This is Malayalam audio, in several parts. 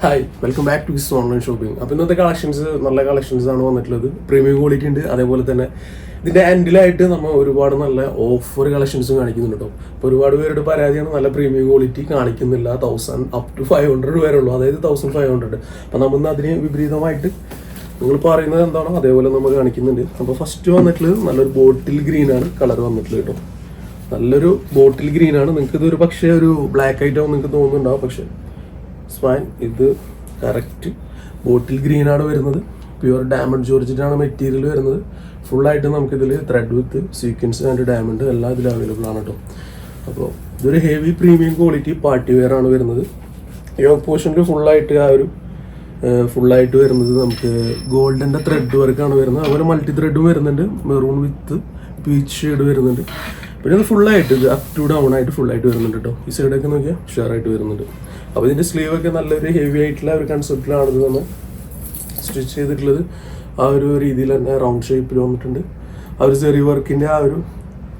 Hi, welcome back to this online shopping. അപ്പോൾ ഇന്നത്തെ കളക്ഷൻസ് നല്ല കളക്ഷൻസ് ആണ് വന്നിട്ടുള്ളത്. പ്രീമിയം ക്വാളിറ്റി ഉണ്ട്. അതേപോലെ തന്നെ ഇതിൻ്റെ എൻഡിലായിട്ട് നമ്മൾ ഒരുപാട് നല്ല ഓഫർ കളക്ഷൻസും കാണിക്കുന്നുണ്ട് കേട്ടോ. അപ്പോൾ ഒരുപാട് പേരുടെ പരാതിയാണ് നല്ല പ്രീമിയം ക്വാളിറ്റി കാണിക്കുന്നില്ല. 1000 up to 500 വരെ ഉള്ളൂ, അതായത് 1500. അപ്പോൾ നമ്മൾ അതിന് വിപരീതമായിട്ട് നിങ്ങൾ പറയുന്നത് എന്താണോ അതേപോലെ നമ്മൾ കാണിക്കുന്നുണ്ട്. അപ്പോൾ ഫസ്റ്റ് വന്നിട്ടുള്ളത് നല്ലൊരു ബോട്ടിൽ ഗ്രീനാണ് കളർ വന്നിട്ടുള്ളത് കേട്ടോ. നല്ലൊരു ബോട്ടിൽ ഗ്രീനാണ്. നിങ്ങൾക്ക് ഇതൊരു പക്ഷേ ഒരു ബ്ലാക്ക് ആയിട്ടാവും നിങ്ങൾക്ക് തോന്നുന്നുണ്ടാവും, പക്ഷേ സ്പൈൻ ഇത് കറക്റ്റ് ബോട്ടിൽ ഗ്രീനാണ് വരുന്നത്. പ്യുവർ ഡയമണ്ട് ജോർജറ്റാണ് മെറ്റീരിയൽ വരുന്നത്. ഫുള്ളായിട്ട് നമുക്കിതിൽ thread with sequence and diamond എല്ലാം ഇതിൽ അവൈലബിൾ ആണ് കേട്ടോ. അപ്പോൾ ഇതൊരു heavy premium quality party wear ആണ് വരുന്നത്. യോക്ക് പോർഷനിൽ ഫുള്ളായിട്ട് വരുന്നത് നമുക്ക് ഗോൾഡിൻ്റെ ത്രെഡ് വർക്കാണ് വരുന്നത്. അതുപോലെ മൾട്ടി ത്രെഡും വരുന്നുണ്ട്. മെറൂൺ വിത്ത് പീച്ച് ഷെയ്ഡ് വരുന്നുണ്ട്. പിന്നെ അത് ഫുള്ളായിട്ട് ഇത് അപ് ടു ഡൗൺ ആയിട്ട് ഫുള്ളായിട്ട് വരുന്നുണ്ട് കേട്ടോ. ഈ സൈഡൊക്കെ നോക്കിയാൽ ഷെയറായിട്ട് വരുന്നുണ്ട്. അപ്പോൾ ഇതിൻ്റെ സ്ലീവൊക്കെ നല്ലൊരു ഹെവി ആയിട്ടുള്ള ഒരു കൺസെപ്റ്റിലാണ് ഇത് നമ്മൾ സ്റ്റിച്ച് ചെയ്തിട്ടുള്ളത്. ആ ഒരു രീതിയിൽ തന്നെ റൗണ്ട് ഷേപ്പിൽ വന്നിട്ടുണ്ട്. ആ ഒരു ചെറിയ വർക്കിൻ്റെ ആ ഒരു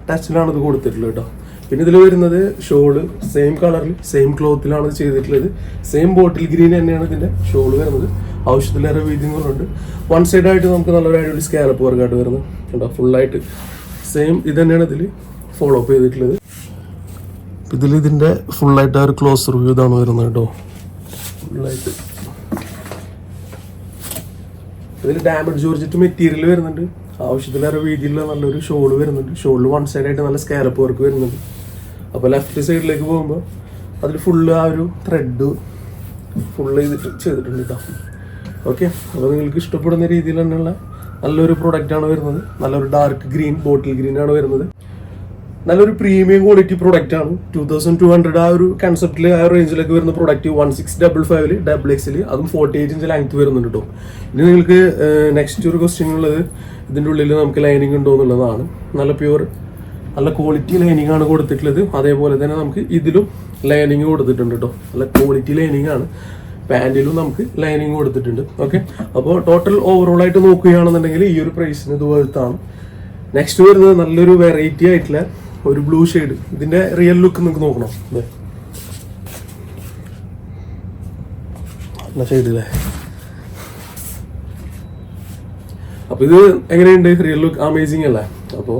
ടച്ചിലാണ് ഇത് കൊടുത്തിട്ടുള്ളത് കേട്ടോ. പിന്നെ ഇതിൽ വരുന്നത് ഷോള് സെയിം കളറിൽ സെയിം ക്ലോത്തിലാണ് ഇത് ചെയ്തിട്ടുള്ളത്. സെയിം ബോട്ടിൽ ഗ്രീൻ തന്നെയാണ് ഇതിൻ്റെ ഷോള് വരുന്നത്. ആവശ്യത്തിലേറെ വീതിങ്ങളുണ്ട്. വൺ സൈഡായിട്ട് നമുക്ക് നല്ലൊരു അടിപൊളി സ്കാലപ്പ് വർക്കായിട്ട് വരുന്നത് കേട്ടോ. ഫുള്ളായിട്ട് സെയിം ഇത് തന്നെയാണ് ഇതിൽ ഫോളോ അപ്പ് ചെയ്തിട്ടുള്ളത്. ഇതിൻ്റെ ഫുള്ളായിട്ട് ആ ഒരു ക്ലോസ് റിവ്യൂ ഇതാണ് വരുന്നത് കേട്ടോ. ഫുള്ളായിട്ട് ഇതിൽ ഡയമണ്ട് ജോർജറ്റ് മെറ്റീരിയൽ വരുന്നുണ്ട്. ആവശ്യത്തിലേറെ വീതിയിലുള്ള നല്ലൊരു ഷോള് വരുന്നുണ്ട്. ഷോളിൽ വൺ സൈഡായിട്ട് നല്ല സ്കാലപ്പ് വർക്ക് വരുന്നുണ്ട്. അപ്പോൾ ലെഫ്റ്റ് സൈഡിലേക്ക് പോകുമ്പോൾ അതിൽ ഫുള്ള് ആ ഒരു ത്രെഡ് ഫുള്ള് ചെയ്തിട്ടുണ്ട് കേട്ടോ. ഓക്കെ, അപ്പോൾ നിങ്ങൾക്ക് ഇഷ്ടപ്പെടുന്ന രീതിയിൽ തന്നെയുള്ള നല്ലൊരു പ്രൊഡക്റ്റാണ് വരുന്നത്. നല്ലൊരു ഡാർക്ക് ഗ്രീൻ ബോട്ടിൽ ഗ്രീൻ ആണ് വരുന്നത്. നല്ലൊരു പ്രീമിയം ക്വാളിറ്റി പ്രൊഡക്റ്റ് ആണ്. 2200 ആ ഒരു കൺസെപ്റ്റിൽ ആ റേഞ്ചിലേക്ക് വരുന്ന പ്രൊഡക്റ്റ് 1655 ഡബിൾ എക്സിൽ, അതും 48 ഇഞ്ച് ലെങ്ത് വരുന്നുണ്ട് കേട്ടോ. ഇനി നിങ്ങൾക്ക് നെക്സ്റ്റ് ഒരു ക്വസ്റ്റ്യൻ ഉള്ളത് ഇതിൻ്റെ ഉള്ളിൽ നമുക്ക് ലൈനിങ് ഉണ്ടോ എന്നുള്ളതാണ്. നല്ല പ്യുവർ നല്ല ക്വാളിറ്റി ലൈനിങ് ആണ് കൊടുത്തിട്ടുള്ളത്. അതേപോലെ തന്നെ നമുക്ക് ഇതിലും ലൈനിങ് കൊടുത്തിട്ടുണ്ട് കേട്ടോ. നല്ല ക്വാളിറ്റി ലൈനിങ് ആണ്. പാൻറ്റിലും നമുക്ക് ലൈനിങ് കൊടുത്തിട്ടുണ്ട്. ഓക്കെ, അപ്പോൾ ടോട്ടൽ ഓവറോൾ ആയിട്ട് നോക്കുകയാണെന്നുണ്ടെങ്കിൽ ഈ ഒരു പ്രൈസിന് ഇത് വെർത്താണ്. നെക്സ്റ്റ് വരുന്നത് നല്ലൊരു വെറൈറ്റി ആയിട്ടുള്ള ഒരു ബ്ലൂ ഷെയ്ഡ്. ഇതിന്റെ റിയൽ ലുക്ക് നിങ്ങൾക്ക് നോക്കണം. നല്ല ഷെയ്ഡ് അല്ലേ. അപ്പൊ ഇത് എങ്ങനെയുണ്ട്? റിയൽ ലുക്ക് അമേസിങ് അല്ലേ. അപ്പോൾ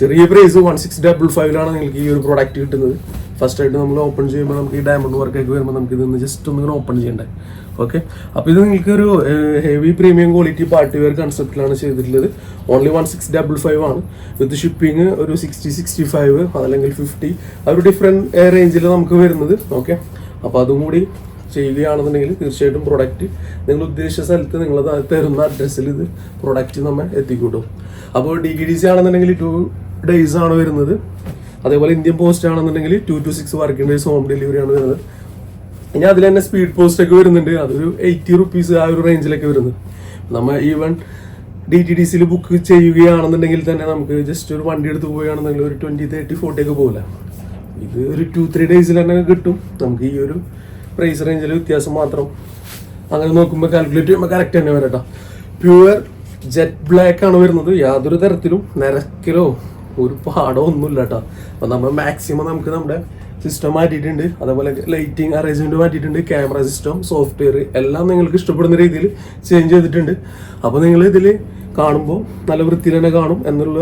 ചെറിയ പ്രൈസ് 1655 നിങ്ങൾക്ക് ഈ ഒരു പ്രൊഡക്റ്റ് കിട്ടുന്നത്. ഫസ്റ്റ് ആയിട്ട് നമ്മൾ ഓപ്പൺ ചെയ്യുമ്പോൾ നമുക്ക് ഈ ഡയമണ്ട് വർക്കൊക്കെ വരുമ്പോൾ നമുക്ക് ഇതൊന്ന് ജസ്റ്റ് ഒന്നിങ്ങനെ ഓപ്പൺ ചെയ്യണ്ടേ. ഓക്കെ, അപ്പോൾ ഇത് നിങ്ങൾക്ക് ഒരു heavy premium quality party wear കൺസെപ്റ്റിലാണ് ചെയ്തിട്ടുള്ളത്. ഓൺലി 1655 ആണ്. വിത്ത് ഷിപ്പിംഗ് ഒരു 60-65 അതല്ലെങ്കിൽ 50 ആ ഒരു ഡിഫറെൻറ്റ് റേഞ്ചിൽ നമുക്ക് വരുന്നത്. ഓക്കെ, അപ്പോൾ അതും കൂടി ചെയ്യുകയാണെന്നുണ്ടെങ്കിൽ തീർച്ചയായിട്ടും പ്രൊഡക്റ്റ് നിങ്ങൾ ഉദ്ദേശിച്ച സ്ഥലത്ത് നിങ്ങൾ തരുന്ന അഡ്രസ്സിൽ ഇത് പ്രൊഡക്റ്റ് നമ്മൾ എത്തിക്കൂട്ടോ. അപ്പോൾ DTDC ആണെന്നുണ്ടെങ്കിൽ 2 days ആണ് വരുന്നത്. അതേപോലെ ഇന്ത്യൻ പോസ്റ്റ് ആണെന്നുണ്ടെങ്കിൽ 2 to 6 working days home delivery ആണ് വരുന്നത്. ഇനി അതിൽ തന്നെ സ്പീഡ് പോസ്റ്റ് ഒക്കെ വരുന്നുണ്ട്. അതൊരു 80 rupees ആ ഒരു റേഞ്ചിലൊക്കെ വരുന്നത്. നമ്മൾ ഈവൻ DTDCയിൽ ബുക്ക് ചെയ്യുകയാണെന്നുണ്ടെങ്കിൽ തന്നെ നമുക്ക് ജസ്റ്റ് ഒരു വണ്ടി എടുത്ത് പോവുകയാണെന്നുണ്ടെങ്കിൽ ഒരു 20, 30, 40 ഒക്കെ പോകില്ല. ഇത് ഒരു 2-3 days തന്നെ കിട്ടും. നമുക്ക് ഈ ഒരു പ്രൈസ് റേഞ്ചിൽ വ്യത്യാസം മാത്രം അങ്ങനെ നോക്കുമ്പോൾ കാൽക്കുലേറ്റ് ചെയ്യുമ്പോൾ കറക്റ്റ് തന്നെ വരട്ടോ. പ്യുവർ ജെറ്റ് ബ്ലാക്ക് ആണ് വരുന്നത്. യാതൊരു തരത്തിലും നിരക്കിലോ ഒരു പാടോ ഒന്നുമില്ല കേട്ടോ. അപ്പം നമ്മൾ മാക്സിമം നമുക്ക് നമ്മുടെ സിസ്റ്റം മാറ്റിയിട്ടുണ്ട്. അതേപോലെ ലൈറ്റിംഗ് അറേഞ്ച്മെന്റ് മാറ്റിയിട്ടുണ്ട്. ക്യാമറ സിസ്റ്റം, സോഫ്റ്റ്വെയർ എല്ലാം നിങ്ങൾക്ക് ഇഷ്ടപ്പെടുന്ന രീതിയിൽ ചേഞ്ച് ചെയ്തിട്ടുണ്ട്. അപ്പോൾ നിങ്ങൾ ഇതിൽ കാണുമ്പോൾ നല്ല വൃത്തിയിൽ തന്നെ കാണും എന്നുള്ള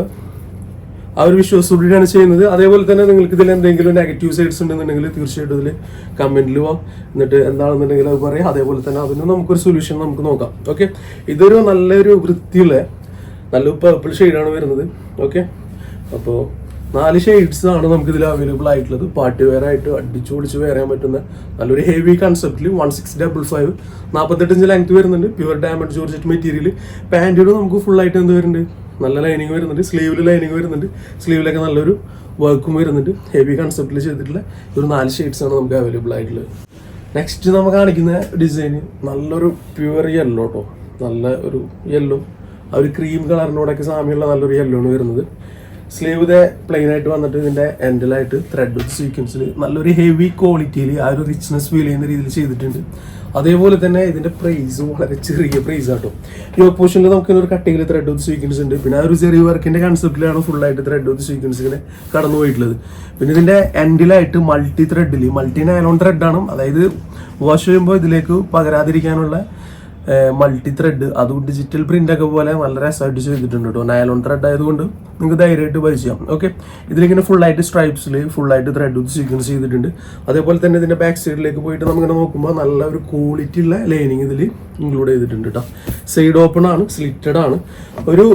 ആ ഒരു വിശ്വാസത്തോടെയാണ് ചെയ്യുന്നത്. അതേപോലെ തന്നെ നിങ്ങൾക്ക് ഇതിൽ എന്തെങ്കിലും നെഗറ്റീവ് സൈഡ്സ് ഉണ്ടെന്നുണ്ടെങ്കിൽ തീർച്ചയായിട്ടും ഇതിൽ കമൻറ്റിൽ പോവാം. എന്നിട്ട് എന്താണെന്നുണ്ടെങ്കിൽ അത് പറയാം. അതേപോലെ തന്നെ അതിന് നമുക്കൊരു സൊല്യൂഷൻ നമുക്ക് നോക്കാം. ഓക്കെ, ഇതൊരു നല്ലൊരു വൃത്തിയുള്ള നല്ലൊരു പർപ്പിൾ ഷെയ്ഡാണ് വരുന്നത്. ഓക്കെ, അപ്പോൾ 4 ഷെയ്ഡ്സ് ആണ് നമുക്ക് ഇതിൽ അവൈലബിൾ ആയിട്ടുള്ളത്. പാർട്ടി വെയർ ആയിട്ട് അടിച്ചു പൊളിച്ച് വെയർ ചെയ്യാൻ പറ്റുന്ന നല്ലൊരു ഹെവി കൺസെപ്റ്റിൽ 1655 48 ഇഞ്ച് ലെങ്ത് വരുന്നുണ്ട്. Pure diamond georgette material. പാൻറ്റിനും നമുക്ക് ഫുള്ളായിട്ട് എന്ത് വരുന്നുണ്ട്? നല്ല ലൈനിങ് വരുന്നുണ്ട്. സ്ലീവിൽ ലൈനിങ് വരുന്നുണ്ട്. സ്ലീവിലൊക്കെ നല്ലൊരു വർക്കും വരുന്നുണ്ട്. ഹെവി കൺസെപ്റ്റിൽ ചെയ്തിട്ടുള്ള ഒരു 4 ഷെയ്ഡ്സ് ആണ് നമുക്ക് അവൈലബിൾ ആയിട്ടുള്ളത്. നെക്സ്റ്റ് നമ്മൾ കാണിക്കുന്ന ഡിസൈൻ നല്ലൊരു പ്യുവർ യെല്ലോ കേട്ടോ. നല്ല ഒരു യെല്ലോ, ആ ഒരു ക്രീം കളറിനോടൊക്കെ സാമ്യമുള്ള നല്ലൊരു യെല്ലോ ആണ് വരുന്നത്. സ്ലീവ് ഇതേ പ്ലെയിൻ ആയിട്ട് വന്നിട്ട് ഇതിന്റെ എൻഡിലായിട്ട് ത്രെഡ് വിത്ത് സീക്വൻസിൽ നല്ലൊരു ഹെവി ക്വാളിറ്റിയിൽ ആ ഒരു റിച്ച്നെസ് ഫീൽ ചെയ്യുന്ന രീതിയിൽ ചെയ്തിട്ടുണ്ട്. അതേപോലെ തന്നെ ഇതിന്റെ പ്രൈസും വളരെ ചെറിയ പ്രൈസ് ആട്ടോ. യോക്ക് പോർഷനിൽ നമുക്ക് ഒരു കട്ടിങ്ങിൽ ത്രെഡ് വിത്ത് സീക്വൻസ് ഉണ്ട്. പിന്നെ ആ ഒരു ചെറിയ വർക്കിന്റെ കൺസെപ്റ്റിലാണ് ഫുള്ളായിട്ട് ത്രെഡ് വിത്ത് സീക്വൻസ് ഇങ്ങനെ കടന്നു പോയിട്ടുള്ളത്. പിന്നെ ഇതിന്റെ എൻഡിലായിട്ട് മൾട്ടി നൈലോൺ ത്രെഡാണ്, അതായത് വാഷ് ചെയ്യുമ്പോൾ ഇതിലേക്ക് പകരാതിരിക്കാനുള്ള മൾട്ടി ത്രെഡ്, അതും ഡിജിറ്റൽ പ്രിന്റ് ഒക്കെ പോലെ നല്ല രസമായിട്ട് ചെയ്തിട്ടുണ്ട് കേട്ടോ. നൈലോൺ ത്രെഡ് ആയതുകൊണ്ട് നിങ്ങൾക്ക് ധൈര്യമായിട്ട് പരിചയം. ഓക്കെ, ഇതിലിങ്ങനെ ഫുള്ളായിട്ട് സ്ട്രൈപ്സിൽ ഫുള്ളായിട്ട് ത്രെഡ് വിത്ത് സീക്വൻസ് ചെയ്തിട്ടുണ്ട്. അതേപോലെ തന്നെ ഇതിന്റെ ബാക്ക് സൈഡിലേക്ക് പോയിട്ട് നമുക്കിങ്ങനെ നോക്കുമ്പോൾ നല്ല ഒരു ക്വാളിറ്റി ഉള്ള ലൈനിങ് ഇതിൽ ഇൻക്ലൂഡ് ചെയ്തിട്ടുണ്ട് കേട്ടോ. സൈഡ് ഓപ്പൺ ആണ്, സ്ലിറ്റഡ് ആണ്. ഒരു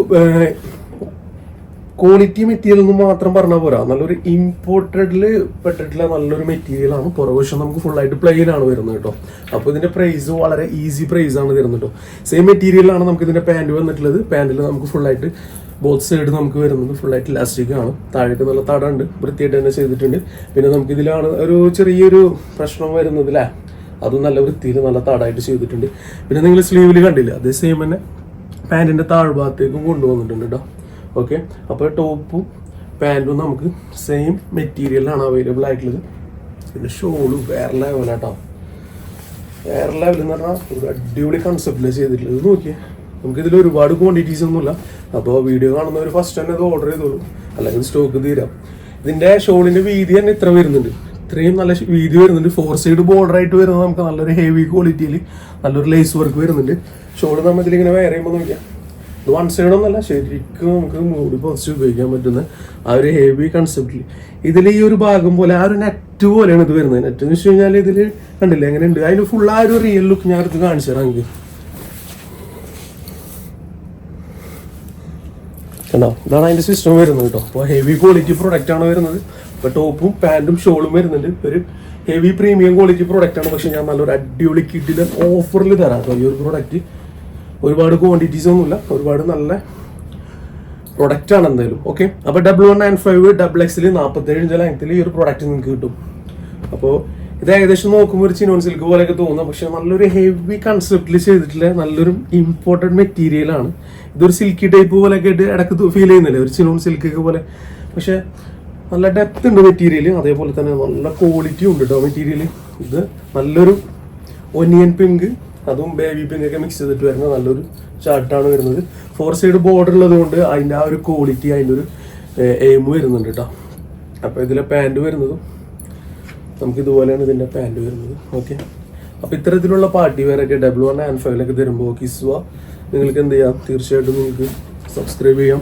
ക്വാളിറ്റി മെറ്റീരിയൽ എന്ന് മാത്രം പറഞ്ഞാൽ പോരാ, നല്ലൊരു ഇമ്പോർട്ടഡിൽ പെട്ടിട്ടുള്ള നല്ലൊരു മെറ്റീരിയൽ ആണ്. പുറകുവശം നമുക്ക് ഫുള്ളായിട്ട് പ്ലെയിൻ ആണ് വരുന്നത് കേട്ടോ. അപ്പോൾ ഇതിന്റെ പ്രൈസ് വളരെ ഈസി പ്രൈസ് ആണ് തരുന്നത് കേട്ടോ. സെയിം മെറ്റീരിയലാണ് നമുക്ക് ഇതിന്റെ പാൻറ് വന്നിട്ടുള്ളത്. പാൻറിൽ നമുക്ക് ഫുള്ളായിട്ട് ബോത്ത് സൈഡ് നമുക്ക് വരുന്നത് ഫുള്ളായിട്ട് ഇലാസ്റ്റിക് ആണ്. താഴേക്ക് നല്ല തടമുണ്ട്, വൃത്തിയായിട്ട് തന്നെ ചെയ്തിട്ടുണ്ട്. പിന്നെ നമുക്ക് ഇതിലാണ് ഒരു ചെറിയൊരു പ്രശ്നം വരുന്നതില്ലേ, അതും നല്ല വൃത്തിയിൽ നല്ല തടമായിട്ട് ചെയ്തിട്ടുണ്ട്. പിന്നെ നിങ്ങൾ സ്ലീവിൽ കണ്ടില്ല, അതേ സെയിം തന്നെ പാൻറിന്റെ താഴ്ഭാഗത്തേക്കും കൊണ്ടുവന്നിട്ടുണ്ട് കേട്ടോ. ഓക്കെ, അപ്പോൾ ടോപ്പും പാൻറ്റും നമുക്ക് സെയിം മെറ്റീരിയലാണ് അവൈലബിൾ ആയിട്ടുള്ളത്. പിന്നെ ഷോളും വേറെ ലെവലാട്ടോ, വേറെ ലെവൽ എന്ന് പറഞ്ഞാൽ ഒരു അടിപൊളി കൺസെപ്റ്റിലാണ് ചെയ്തിട്ടുള്ളത്. ഇത് നോക്കിയേ, നമുക്കിതിൽ ഒരുപാട് ക്വാണ്ടിറ്റീസ് ഒന്നുമില്ല. അപ്പോൾ വീഡിയോ കാണുന്നവർ ഫസ്റ്റ് തന്നെ അത് ഓർഡർ ചെയ്തോളൂ, അല്ലെങ്കിൽ സ്റ്റോക്ക് തീരാം. ഇതിൻ്റെ ഷോളിൻ്റെ വീതി തന്നെ ഇത്ര വരുന്നുണ്ട്, ഇത്രയും നല്ല വീതി വരുന്നുണ്ട്. 4 സൈഡ് ബോർഡർ ആയിട്ട് വരുന്നത് നമുക്ക് നല്ലൊരു ഹെവി ക്വാളിറ്റിയിൽ നല്ലൊരു ലേസ് വർക്ക് വരുന്നുണ്ട്. ഷോൾ നമ്മൾ ഇതിലിങ്ങനെ വെയർ ചെയ്യുമ്പോൾ നോക്കിയാൽ ഇത് 1 സൈഡ് ഒന്നല്ല, ശരിക്കും നമുക്ക് മൂടി പൊതിച്ച് ഉപയോഗിക്കാൻ പറ്റുന്ന ആ ഒരു ഹെവി കൺസെപ്റ്റിൽ. ഇതിൽ ഈ ഒരു ഭാഗം പോലെ ആ ഒരു നെറ്റ് പോലെയാണ് ഇത് വരുന്നത്. നെറ്റ് എന്ന് വെച്ച് കഴിഞ്ഞാൽ ഇതിൽ കണ്ടില്ല എങ്ങനെയുണ്ട്, അതിന് ഫുൾ ആ ഒരു റിയൽ ലുക്ക് ഞാൻ അടുത്ത് കാണിച്ചു തരാം. എനിക്ക് കണ്ടോ, ഇതാണ് അതിന്റെ സിസ്റ്റം വരുന്നത് കേട്ടോ. അപ്പോൾ ഹെവി ക്വാളിറ്റി പ്രൊഡക്റ്റ് ആണ് വരുന്നത്. ഇപ്പോൾ ടോപ്പും പാൻറ്റും ഷോളും വരുന്നുണ്ട്. ഒരു ഹെവി പ്രീമിയം ക്വാളിറ്റി പ്രൊഡക്റ്റ് ആണ്. പക്ഷെ ഞാൻ നല്ലൊരു അടിപൊളി കിഡിലെ ഓഫറിൽ തരാം കേട്ടോ ഈ ഒരു പ്രൊഡക്റ്റ്. ഒരുപാട് ക്വാണ്ടിറ്റീസ് ഒന്നുമില്ല, ഒരുപാട് നല്ല പ്രൊഡക്റ്റ് ആണ് എന്തായാലും. ഓക്കെ, അപ്പോൾ 1195 XXL 47 ഇഞ്ച് ലെങ്ത്തിൽ ഈ ഒരു പ്രൊഡക്റ്റ് നിങ്ങൾക്ക് കിട്ടും. അപ്പോൾ ഇത് ഏകദേശം നോക്കുമ്പോൾ ഒരു ചിനോൺ സിൽക്ക് പോലെയൊക്കെ തോന്നും, പക്ഷെ നല്ലൊരു ഹെവി കൺസെപ്റ്റിൽ ചെയ്തിട്ടുള്ള നല്ലൊരു ഇമ്പോർട്ടൻറ്റ് മെറ്റീരിയൽ ആണ്. ഇതൊരു സിൽക്കി ടൈപ്പ് പോലെയൊക്കെ ആയിട്ട് ഇടയ്ക്ക് ഫീൽ ചെയ്യുന്നില്ലേ, ഒരു ചിനോൺ സിൽക്ക് പോലെ. പക്ഷെ നല്ല ഡെപ്ത് ഉണ്ട് മെറ്റീരിയൽ, അതേപോലെ തന്നെ നല്ല ക്വാളിറ്റി ഉണ്ട് കേട്ടോ മെറ്റീരിയൽ. ഇത് നല്ലൊരു ഒനിയൻ പിങ്ക് അതും ബേബി പിങ്ക് ഒക്കെ മിക്സ് ചെയ്തിട്ട് വരുന്ന നല്ലൊരു ചാർട്ടാണ് വരുന്നത്. 4 സൈഡ് ബോർഡർ ഉള്ളത് കൊണ്ട് അതിൻ്റെ ആ ഒരു ക്വാളിറ്റി, അതിൻ്റെ ഒരു എയിം വരുന്നുണ്ട് കേട്ടോ. അപ്പോൾ ഇതിലെ പാൻറ് വരുന്നതും നമുക്ക് ഇതുപോലെയാണ് ഇതിൻ്റെ പാൻറ് വരുന്നത്. ഓക്കെ, അപ്പോൾ ഇത്തരത്തിലുള്ള പാർട്ടി വെയറൊക്കെ 1195 തരുമ്പോൾ കിസ്വ നിങ്ങൾക്ക് എന്ത് ചെയ്യാം, തീർച്ചയായിട്ടും നിങ്ങൾക്ക് സബ്സ്ക്രൈബ് ചെയ്യാം,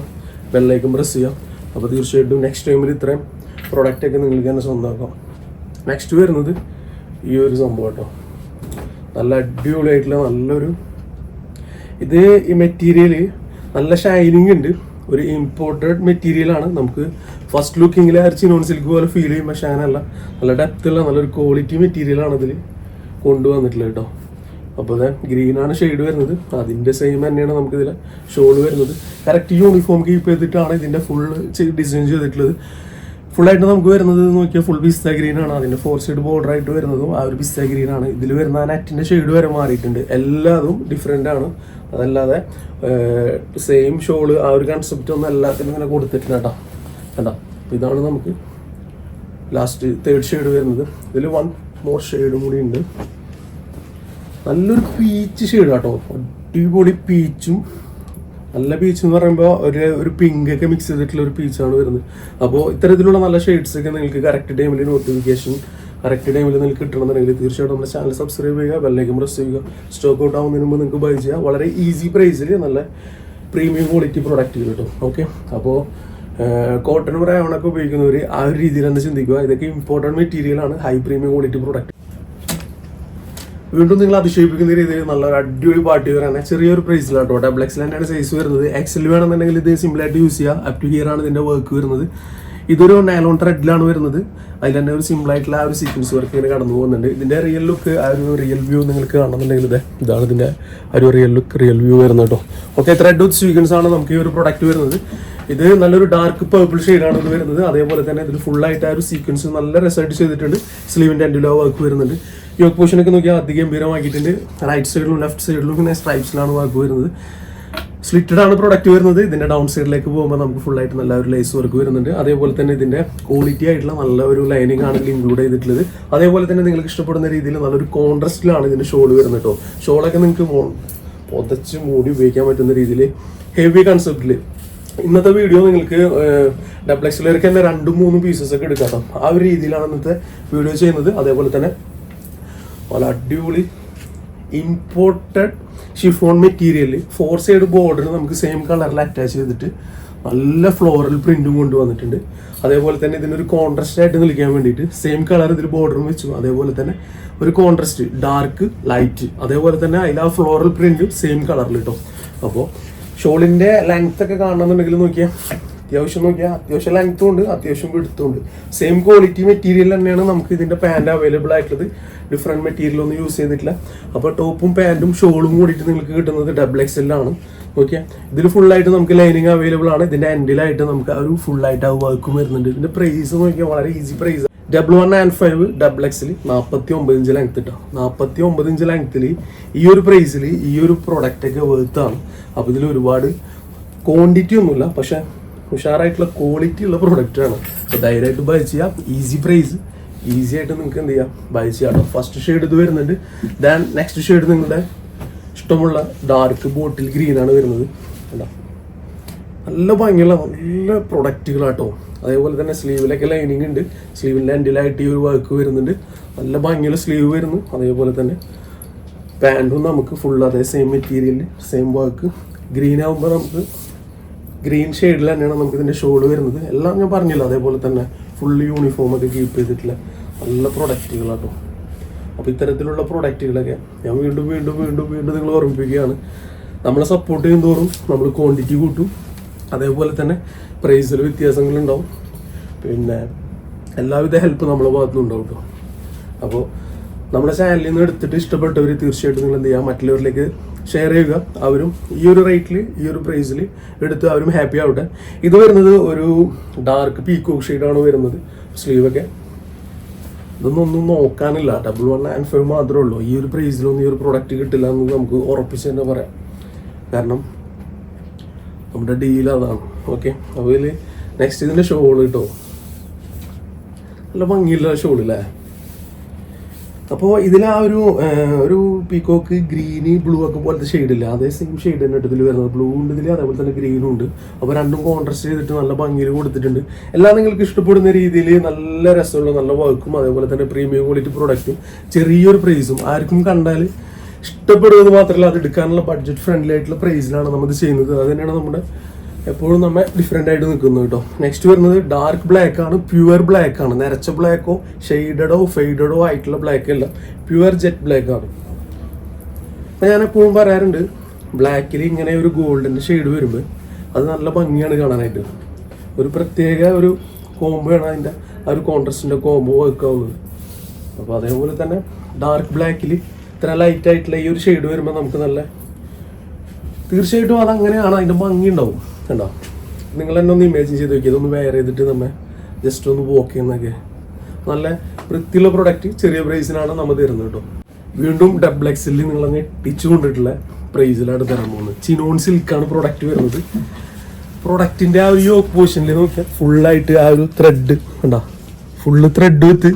ബെല്ലൈക്കൺ പ്രസ് ചെയ്യാം. അപ്പോൾ തീർച്ചയായിട്ടും നെക്സ്റ്റ് ടൈമിൽ ഇത്രയും പ്രൊഡക്റ്റൊക്കെ നിങ്ങൾക്ക് തന്നെ സ്വന്തമാക്കാം. നെക്സ്റ്റ് വരുന്നത് ഈ ഒരു സംഭവം കേട്ടോ, നല്ല അടിപൊളിയായിട്ടുള്ള നല്ലൊരു ഇത്. ഈ മെറ്റീരിയൽ നല്ല ഷൈനിങ് ഉണ്ട്, ഒരു ഇമ്പോർട്ടഡ് മെറ്റീരിയലാണ്. നമുക്ക് ഫസ്റ്റ് ലുക്കിങ്ങിൽ ചിനോൺ സിൽക്ക് പോലെ ഫീൽ ചെയ്യും, പക്ഷേ അങ്ങനെയല്ല, നല്ല ഡെപ്തുള്ള നല്ലൊരു ക്വാളിറ്റി മെറ്റീരിയലാണ് ഇതിൽ കൊണ്ടുവന്നിട്ടുള്ളത് കേട്ടോ. അപ്പോൾ അത് ഗ്രീനാണ് ഷെയ്ഡ് വരുന്നത്, അതിൻ്റെ സെയിം തന്നെയാണ് നമുക്കിതിൽ ഷോൾ വരുന്നത്. കറക്റ്റ് യൂണിഫോം കീപ്പ് ചെയ്തിട്ടാണ് ഇതിൻ്റെ ഫുൾ ഡിസൈൻ ചെയ്തിട്ടുള്ളത്. ഫുള്ളായിട്ട് നമുക്ക് വരുന്നത് നോക്കിയാൽ ഫുൾ പിസ്ത ഗ്രീൻ ആണ്. അതിൻ്റെ 4 സൈഡ് ബോർഡർ ആയിട്ട് വരുന്നതും ആ ഒരു പിസ്ത ഗ്രീൻ ആണ്. ഇതിൽ വരുന്ന നെറ്റിൻ്റെ ഷെയ്ഡ് വരെ മാറിയിട്ടുണ്ട്, എല്ലാതും ഡിഫറെൻ്റ് ആണ്. അതല്ലാതെ സെയിം ഷോള് ആ ഒരു കൺസെപ്റ്റ് ഒന്നും എല്ലാത്തിനും ഇങ്ങനെ കൊടുത്തിട്ടില്ല കേട്ടോ. കണ്ടോ, ഇതാണ് നമുക്ക് ലാസ്റ്റ് 3rd ഷെയ്ഡ് വരുന്നത്. ഇതിൽ 1 മോർ ഷെയ്ഡും കൂടി ഉണ്ട്, നല്ലൊരു പീച്ച് ഷെയ്ഡ് കേട്ടോ, അടിപൊളി പീച്ചും. നല്ല പീച്ച് എന്ന് പറയുമ്പോൾ ഒരു പിങ്ക് ഒക്കെ മിക്സ് ചെയ്തിട്ടുള്ള ഒരു പീച്ചാണ് വരുന്നത്. അപ്പോൾ ഇത്തരത്തിലുള്ള നല്ല ഷെയ്ഡ്സ് ഒക്കെ നിങ്ങൾക്ക് കറക്റ്റ് ടൈമിൽ നോട്ടിഫിക്കേഷൻ കറക്റ്റ് ടൈമിൽ നിങ്ങൾക്ക് കിട്ടണമെന്നുണ്ടെങ്കിൽ തീർച്ചയായിട്ടും നമ്മുടെ ചാനൽ സബ്സ്ക്രൈബ് ചെയ്യുക, ബെല്ലൈക്കൺ പ്രസ് ചെയ്യുക. സ്റ്റോക്ക് ഔട്ട് ആവുന്നതിന് മുമ്പ് നിങ്ങൾക്ക് ബൈ ചെയ്യുക. വളരെ ഈസി പ്രൈസിൽ നല്ല പ്രീമിയം ക്വാളിറ്റി പ്രൊഡക്റ്റ് കിട്ടും. ഓക്കെ, അപ്പോൾ കോട്ടൺ റയോണൊക്കെ ഉപയോഗിക്കുന്നവർ ആ ഒരു രീതിയിൽ തന്നെ ചിന്തിക്കുക. ഇതൊക്കെ ഇമ്പോർട്ടൻറ്റ് മെറ്റീരിയലാണ്, ഹൈ പ്രീമിയം ക്വാളിറ്റി പ്രൊഡക്റ്റ്. വീണ്ടും നിങ്ങൾ അതിശയിപ്പിക്കുന്ന രീതിയിൽ നല്ലൊരു അടിപൊളി പാർട്ടി വരാണ് ചെറിയൊരു പ്രൈസിലാട്ടോ. XXL തന്നെയാണ് സൈസ് വരുന്നത്. XL വേണമെന്നുണ്ടെങ്കിൽ ഇത് സിമ്പിളായിട്ട് യൂസ് ചെയ്യാം. അപ് ടു ഹിയർ ആണ് ഇതിൻ്റെ വർക്ക് വരുന്നത്. ഇതൊരു നൈലോൺ ത്രെഡിലാണ് വരുന്നത്. അതിൽ തന്നെ ഒരു സിമ്പിളായിട്ടുള്ള ആ ഒരു സീക്വൻസ് വർക്ക് ഇങ്ങനെ കടന്നു പോകുന്നുണ്ട്. ഇതിൻ്റെ റിയൽ ലുക്ക്, ആ ഒരു റിയൽ വ്യൂ നിങ്ങൾക്ക് കാണുന്നുണ്ടെങ്കിൽ ഇതാണ് ഇതിൻ്റെ ആ ഒരു റിയൽ ലുക്ക്, റിയൽ വ്യൂ വരുന്നത് കേട്ടോ. ഓക്കെ, ത്രെഡ് വിത്ത് സീക്വൻസ് ആണ് നമുക്ക് ഈ ഒരു പ്രൊഡക്റ്റ് വരുന്നത്. ഇത് നല്ലൊരു ഡാർക്ക് പേർപ്പിൾ ഷെയ്ഡാണ് ഇത് വരുന്നത്. അതേപോലെ തന്നെ ഇതിൽ ഫുള്ളായിട്ട് ആ ഒരു സീക്വൻസ് നല്ല രസമായിട്ട് ചെയ്തിട്ടുണ്ട്. സ്ലീവിൻ്റെ എൻഡിലോ വർക്ക് വരുന്നുണ്ട്. യോക്ക് പോർഷനൊക്കെ നോക്കിയാൽ അധികം ഗംഭീരമാക്കിയിട്ടുണ്ട്. റൈറ്റ് സൈഡിലും ലെഫ്റ്റ് സൈഡിലും പിന്നെ സ്ട്രൈപ്സിലാണ് വർക്ക് വരുന്നത്. സ്ലിറ്റഡ് ആണ് പ്രൊഡക്റ്റ് വരുന്നത്. ഇതിന്റെ ഡൗൺ സൈഡിലേക്ക് പോകുമ്പോൾ നമുക്ക് ഫുൾ ആയിട്ട് നല്ല ഒരു ലേസ് വർക്ക് വരുന്നുണ്ട്. അതേപോലെ തന്നെ ഇതിന്റെ ക്വാളിറ്റി ആയിട്ടുള്ള നല്ല ഒരു ലൈനിങ് ആണ് ഇതിൽ ഇൻക്ലൂഡ് ചെയ്തിട്ടുള്ളത്. അതേപോലെ തന്നെ നിങ്ങൾക്ക് ഇഷ്ടപ്പെടുന്ന രീതിയിൽ നല്ലൊരു കോൺട്രാസ്റ്റിലാണ് ഇതിന്റെ ഷോൾ വരുന്നത് കേട്ടോ. ഷോളൊക്കെ നിങ്ങൾക്ക് പൊതച്ച് മൂടി ഉപയോഗിക്കാൻ പറ്റുന്ന രീതിയിൽ ഹെവി കൺസെപ്റ്റിൽ. ഇന്നത്തെ വീഡിയോ നിങ്ങൾക്ക് ഡബിൾ എക്സിലേക്ക് തന്നെ 2-3 പീസസ് ഒക്കെ എടുക്കാം. ആ ഒരു രീതിയിലാണ് ഇന്നത്തെ വീഡിയോ ചെയ്യുന്നത്. അതേപോലെ തന്നെ വളരെ അടിപൊളി imported chiffon material 4 side border നമുക്ക് സെയിം കളറിൽ അറ്റാച്ച് ചെയ്തിട്ട് നല്ല ഫ്ലോറൽ പ്രിന്റും കൊണ്ടുവന്നിട്ടുണ്ട്. അതേപോലെ തന്നെ ഇതിനൊരു കോൺട്രാസ്റ്റ് ആയിട്ട് നിൽക്കാൻ വേണ്ടിയിട്ട് സെയിം കളർ ഇതിൽ ബോർഡറും വെച്ചു. അതേപോലെ തന്നെ ഒരു കോൺട്രാസ്റ്റ് ഡാർക്ക് ലൈറ്റ്, അതേപോലെ തന്നെ അതിൽ ആ ഫ്ലോറൽ പ്രിന്റും സെയിം കളറിൽ കേട്ടോ. അപ്പോൾ ഷോളിന്റെ ലെങ്ത് ഒക്കെ കാണണമെന്നുണ്ടെങ്കിൽ നോക്കിയാൽ അത്യാവശ്യം ലെങ്ത്തും ഉണ്ട്, അത്യാവശ്യം വിടുത്തും ഉണ്ട്. സെയിം ക്വാളിറ്റി മെറ്റീരിയൽ തന്നെയാണ് നമുക്ക് ഇതിന്റെ പാൻറ് അവൈലബിൾ ആയിട്ടുള്ളത്. ഡിഫറെന്റ് മെറ്റീരിയൽ ഒന്നും യൂസ് ചെയ്തിട്ടില്ല. അപ്പോൾ ടോപ്പും പാൻറ്റും ഷോളും കൂടിയിട്ട് നിങ്ങൾക്ക് കിട്ടുന്നത് ഡബിൾ XL ആണ്. ഓക്കെ, ഇതിൽ ഫുള്ളായിട്ട് നമുക്ക് ലൈനിങ് അവൈലബിൾ ആണ്. ഇതിന്റെ എൻഡിലായിട്ട് നമുക്ക് ആ ഒരു ഫുള്ളായിട്ട് ആ വർക്കും വരുന്നുണ്ട്. ഇതിന്റെ പ്രൈസ് നോക്കിയാൽ വളരെ easy price. 1195 double XL 49 inch length കിട്ടാം. 49 ഇഞ്ച് ലെങ്ത്തിൽ ഈ ഒരു പ്രൈസിൽ ഈ ഒരു പ്രൊഡക്റ്റ് ഒക്കെ വേർത്താണ്. അപ്പോൾ ഇതിൽ ഒരുപാട് ക്വാണ്ടിറ്റി ഒന്നുമില്ല, പക്ഷെ ഉഷാറായിട്ടുള്ള ക്വാളിറ്റി ഉള്ള പ്രൊഡക്റ്റാണ്. അപ്പോൾ ധൈര്യമായിട്ട് ബൈ ചെയ്യാം. ഈസി പ്രൈസ്, ഈസി ആയിട്ട് നിങ്ങൾക്ക് എന്ത് ചെയ്യാം, ബൈ ചെയ്യാം. ഫസ്റ്റ് ഷെയ്ഡ് ഇത് വരുന്നുണ്ട്. ദാൻ നെക്സ്റ്റ് ഷെയ്ഡ് നിങ്ങളുടെ ഇഷ്ടമുള്ള ഡാർക്ക് ബോട്ടിൽ ഗ്രീൻ ആണ് വരുന്നത്. കേട്ടോ, നല്ല ഭംഗിയുള്ള നല്ല പ്രൊഡക്റ്റുകളാട്ടോ. അതേപോലെ തന്നെ സ്ലീവിലൊക്കെ ലൈനിങ് ഉണ്ട്. സ്ലീവിൻ്റെ എൻഡിലായിട്ട് ഈ ഒരു വർക്ക് വരുന്നുണ്ട്. നല്ല ഭംഗിയുള്ള സ്ലീവ് വരുന്നു. അതേപോലെ തന്നെ പാൻറ്റും നമുക്ക് ഫുൾ അതേ same material same work. Green ആകുമ്പോൾ നമുക്ക് ഗ്രീൻ ഷെയ്ഡിൽ തന്നെയാണ് നമുക്ക് ഇതിൻ്റെ ഷോള് വരുന്നത്. എല്ലാം ഞാൻ പറഞ്ഞില്ല. അതേപോലെ തന്നെ ഫുൾ യൂണിഫോം ഒക്കെ കീപ്പ് ചെയ്തിട്ടില്ല നല്ല പ്രൊഡക്റ്റുകളാട്ടോ. അപ്പോൾ ഇത്തരത്തിലുള്ള പ്രൊഡക്റ്റുകളൊക്കെ ഞാൻ വീണ്ടും നിങ്ങൾ ഓർമ്മിപ്പിക്കുകയാണ്. നമ്മളെ സപ്പോർട്ട് ചെയ്യും തോറും നമ്മൾ ക്വാണ്ടിറ്റി കൂട്ടും. അതേപോലെ തന്നെ പ്രൈസിൽ വ്യത്യാസങ്ങളുണ്ടാവും. പിന്നെ എല്ലാവിധ ഹെൽപ്പ് നമ്മളെ ഭാഗത്തുനിന്നുണ്ടാവും കേട്ടോ. അപ്പോൾ നമ്മുടെ ചാനലിൽ നിന്ന് എടുത്തിട്ട് ഇഷ്ടപ്പെട്ടവർ തീർച്ചയായിട്ടും നിങ്ങൾ എന്ത് ചെയ്യുക, മറ്റുള്ളവരിലേക്ക് ഷെയർ ചെയ്യുക. അവരും ഈ ഒരു റേറ്റിൽ ഈ ഒരു പ്രൈസിൽ എടുത്ത് അവരും ഹാപ്പി ആവട്ടെ. ഇത് വരുന്നത് ഒരു ഡാർക്ക് പീക്കോക്ക് ഷെയ്ഡാണ് വരുന്നത്. സ്ലീവൊക്കെ ഇതൊന്നും നോക്കാനില്ല. 1195 മാത്രമേ ഉള്ളൂ. ഈ ഒരു പ്രൈസിലൊന്നും ഈ ഒരു പ്രൊഡക്റ്റ് കിട്ടില്ല എന്ന് നമുക്ക് ഉറപ്പിച്ച് തന്നെ പറയാം. കാരണം നമ്മുടെ ഡീൽ അതാണ്. ഓക്കെ, അപ്പോൾ ഇതിൽ നെക്സ്റ്റ് ഇതിൻ്റെ ഷോൾ കിട്ടോ. നല്ല ഭംഗിയുള്ള ഷോളില്ലേ. അപ്പോൾ ഇതിൽ ആ ഒരു പീക്കോക്ക് ഗ്രീന് ബ്ലൂ ഒക്കെ പോലത്തെ ഷെയ്ഡില്ല, അതേ സെയിം ഷെയ്ഡ് തന്നെ ഇതിൽ വരുന്നത്. ബ്ലൂ ഉണ്ട് ഇതിൽ, അതേപോലെ തന്നെ ഗ്രീനും ഉണ്ട്. അപ്പോൾ രണ്ടും കോൺട്രാസ്റ്റ് ചെയ്തിട്ട് നല്ല ഭംഗിയിൽ കൊടുത്തിട്ടുണ്ട്. എല്ലാം നിങ്ങൾക്ക് ഇഷ്ടപ്പെടുന്ന രീതിയിൽ നല്ല രസമുള്ള നല്ല വർക്കും അതേപോലെ തന്നെ പ്രീമിയം ക്വാളിറ്റി പ്രൊഡക്റ്റും ചെറിയൊരു പ്രൈസും. ആർക്കും കണ്ടാൽ ഇഷ്ടപ്പെടുന്നത് മാത്രമല്ല, അത് എടുക്കാനുള്ള ബഡ്ജറ്റ് ഫ്രണ്ട്ലി ആയിട്ടുള്ള പ്രൈസിലാണ് നമ്മൾ ഇത് ചെയ്യുന്നത്. അത് തന്നെയാണ് നമ്മുടെ എപ്പോഴും നമ്മൾ ഡിഫറെൻ്റ് ആയിട്ട് നിൽക്കുന്നത് കേട്ടോ. നെക്സ്റ്റ് വരുന്നത് ഡാർക്ക് ബ്ലാക്ക് ആണ്, പ്യുവർ ബ്ലാക്ക് ആണ്. നിറച്ച ബ്ലാക്കോ ഷെയ്ഡഡോ ഫെയ്ഡഡോ ആയിട്ടുള്ള ബ്ലാക്ക് അല്ല, പ്യുവർ ജെറ്റ് ബ്ലാക്ക് ആണ്. അപ്പം ഞാൻ എപ്പോഴും പറയാറുണ്ട്, ബ്ലാക്കിൽ ഇങ്ങനെ ഒരു ഗോൾഡിൻ്റെ ഷെയ്ഡ് വരുമ്പോൾ അത് നല്ല ഭംഗിയാണ് കാണാനായിട്ട്. ഒരു പ്രത്യേക ഒരു കോംബോയാണ് അതിൻ്റെ ആ ഒരു കോൺട്രാസ്റ്റിൻ്റെ കോംബോ വർക്ക് ആവുന്നത്. അപ്പോൾ അതേപോലെ തന്നെ ഡാർക്ക് ബ്ലാക്കിൽ ഇത്ര ലൈറ്റ് ആയിട്ടുള്ള ഈ ഒരു ഷെയ്ഡ് വരുമ്പോൾ നമുക്ക് നല്ല തീർച്ചയായിട്ടും അതങ്ങനെയാണ് അതിൻ്റെ ഭംഗി ഉണ്ടാവും. കണ്ടോ, നിങ്ങൾ തന്നെ ഒന്ന് ഇമാജിൻ ചെയ്ത് നോക്കി. ഇതൊന്ന് വെയർ ചെയ്തിട്ട് നമ്മൾ ജസ്റ്റ് ഒന്ന് വോക്ക് ചെയ്യുന്നതൊക്കെ നല്ല വൃത്തിയുള്ള പ്രൊഡക്റ്റ് ചെറിയ പ്രൈസിനാണ് നമ്മൾ തരുന്നത് കേട്ടോ. വീണ്ടും ഡബിൾ XL നിങ്ങളങ്ങ് എട്ടിച്ചു കൊണ്ടിട്ടുള്ള പ്രൈസിലാണ് തരാൻ പോകുന്നത്. ചിനോൺ സിൽക്കാണ് പ്രൊഡക്റ്റ് വരുന്നത്. പ്രൊഡക്റ്റിൻ്റെ ആ ഒരു യോക്ക് പോർഷനിൽ നോക്കിയാൽ ഫുള്ളായിട്ട് ആ ഒരു ത്രെഡ് കണ്ടോ, ഫുള്ള് ത്രെഡ് വിത്ത്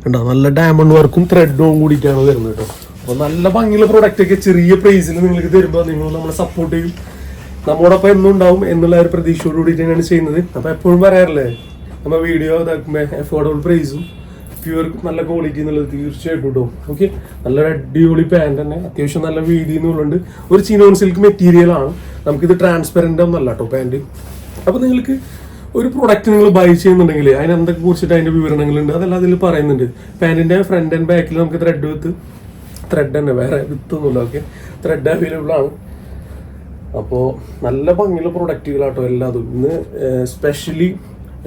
കണ്ടോ, നല്ല ഡയമണ്ട് വർക്കും ത്രെഡും കൂടിയിട്ടാണ് വരുന്നത് കേട്ടോ. അപ്പോൾ നല്ല ഭംഗിയുള്ള പ്രൊഡക്റ്റ് ഒക്കെ ചെറിയ പ്രൈസിൽ നിങ്ങൾക്ക് തരുമ്പോൾ നിങ്ങൾ നമ്മളെ സപ്പോർട്ട് ചെയ്യും, നമ്മോടൊപ്പം എന്നും ഉണ്ടാവും എന്നുള്ള ഒരു പ്രതീക്ഷയോട് കൂടിയിട്ട് തന്നെയാണ് ചെയ്യുന്നത്. അപ്പോൾ എപ്പോഴും പറയാറില്ലേ, നമ്മൾ വീഡിയോ ഇതാക്കുമ്പോൾ അഫോർഡബിൾ പ്രൈസും പ്യുവർ നല്ല ക്വാളിറ്റി എന്നുള്ളത് തീർച്ചയായിട്ടും കേട്ടോ. ഓക്കെ, നല്ലൊരു അടിപൊളി പാൻറ് തന്നെ, അത്യാവശ്യം നല്ല വീതി എന്നുള്ളുണ്ട്. ഒരു ചിനോൺ സിൽക്ക് മെറ്റീരിയലാണ്. നമുക്കിത് ട്രാൻസ്പെറൻ്റ് ഒന്നല്ല കേട്ടോ പാൻറ്. അപ്പോൾ നിങ്ങൾക്ക് ഒരു പ്രൊഡക്റ്റ് നിങ്ങൾ ബൈ ചെയ്യുന്നുണ്ടെങ്കിൽ അതിന് എന്തൊക്കെ കുറിച്ചിട്ട് അതിൻ്റെ വിവരണങ്ങളുണ്ട് അതെല്ലാം അതിൽ പറയുന്നുണ്ട്. പാൻറ്റിൻ്റെ ഫ്രണ്ട് ആൻഡ് ബാക്കിൽ നമുക്ക് ത്രെഡ് തന്നെ, വേറെ വിത്തൊന്നുമില്ല. ഓക്കെ, ത്രെഡ് അവൈലബിൾ ആണ്. അപ്പോൾ നല്ല ഭംഗിയുള്ള പ്രൊഡക്റ്റുകളാട്ടോ എല്ലാതും. ഇന്ന് സ്പെഷ്യലി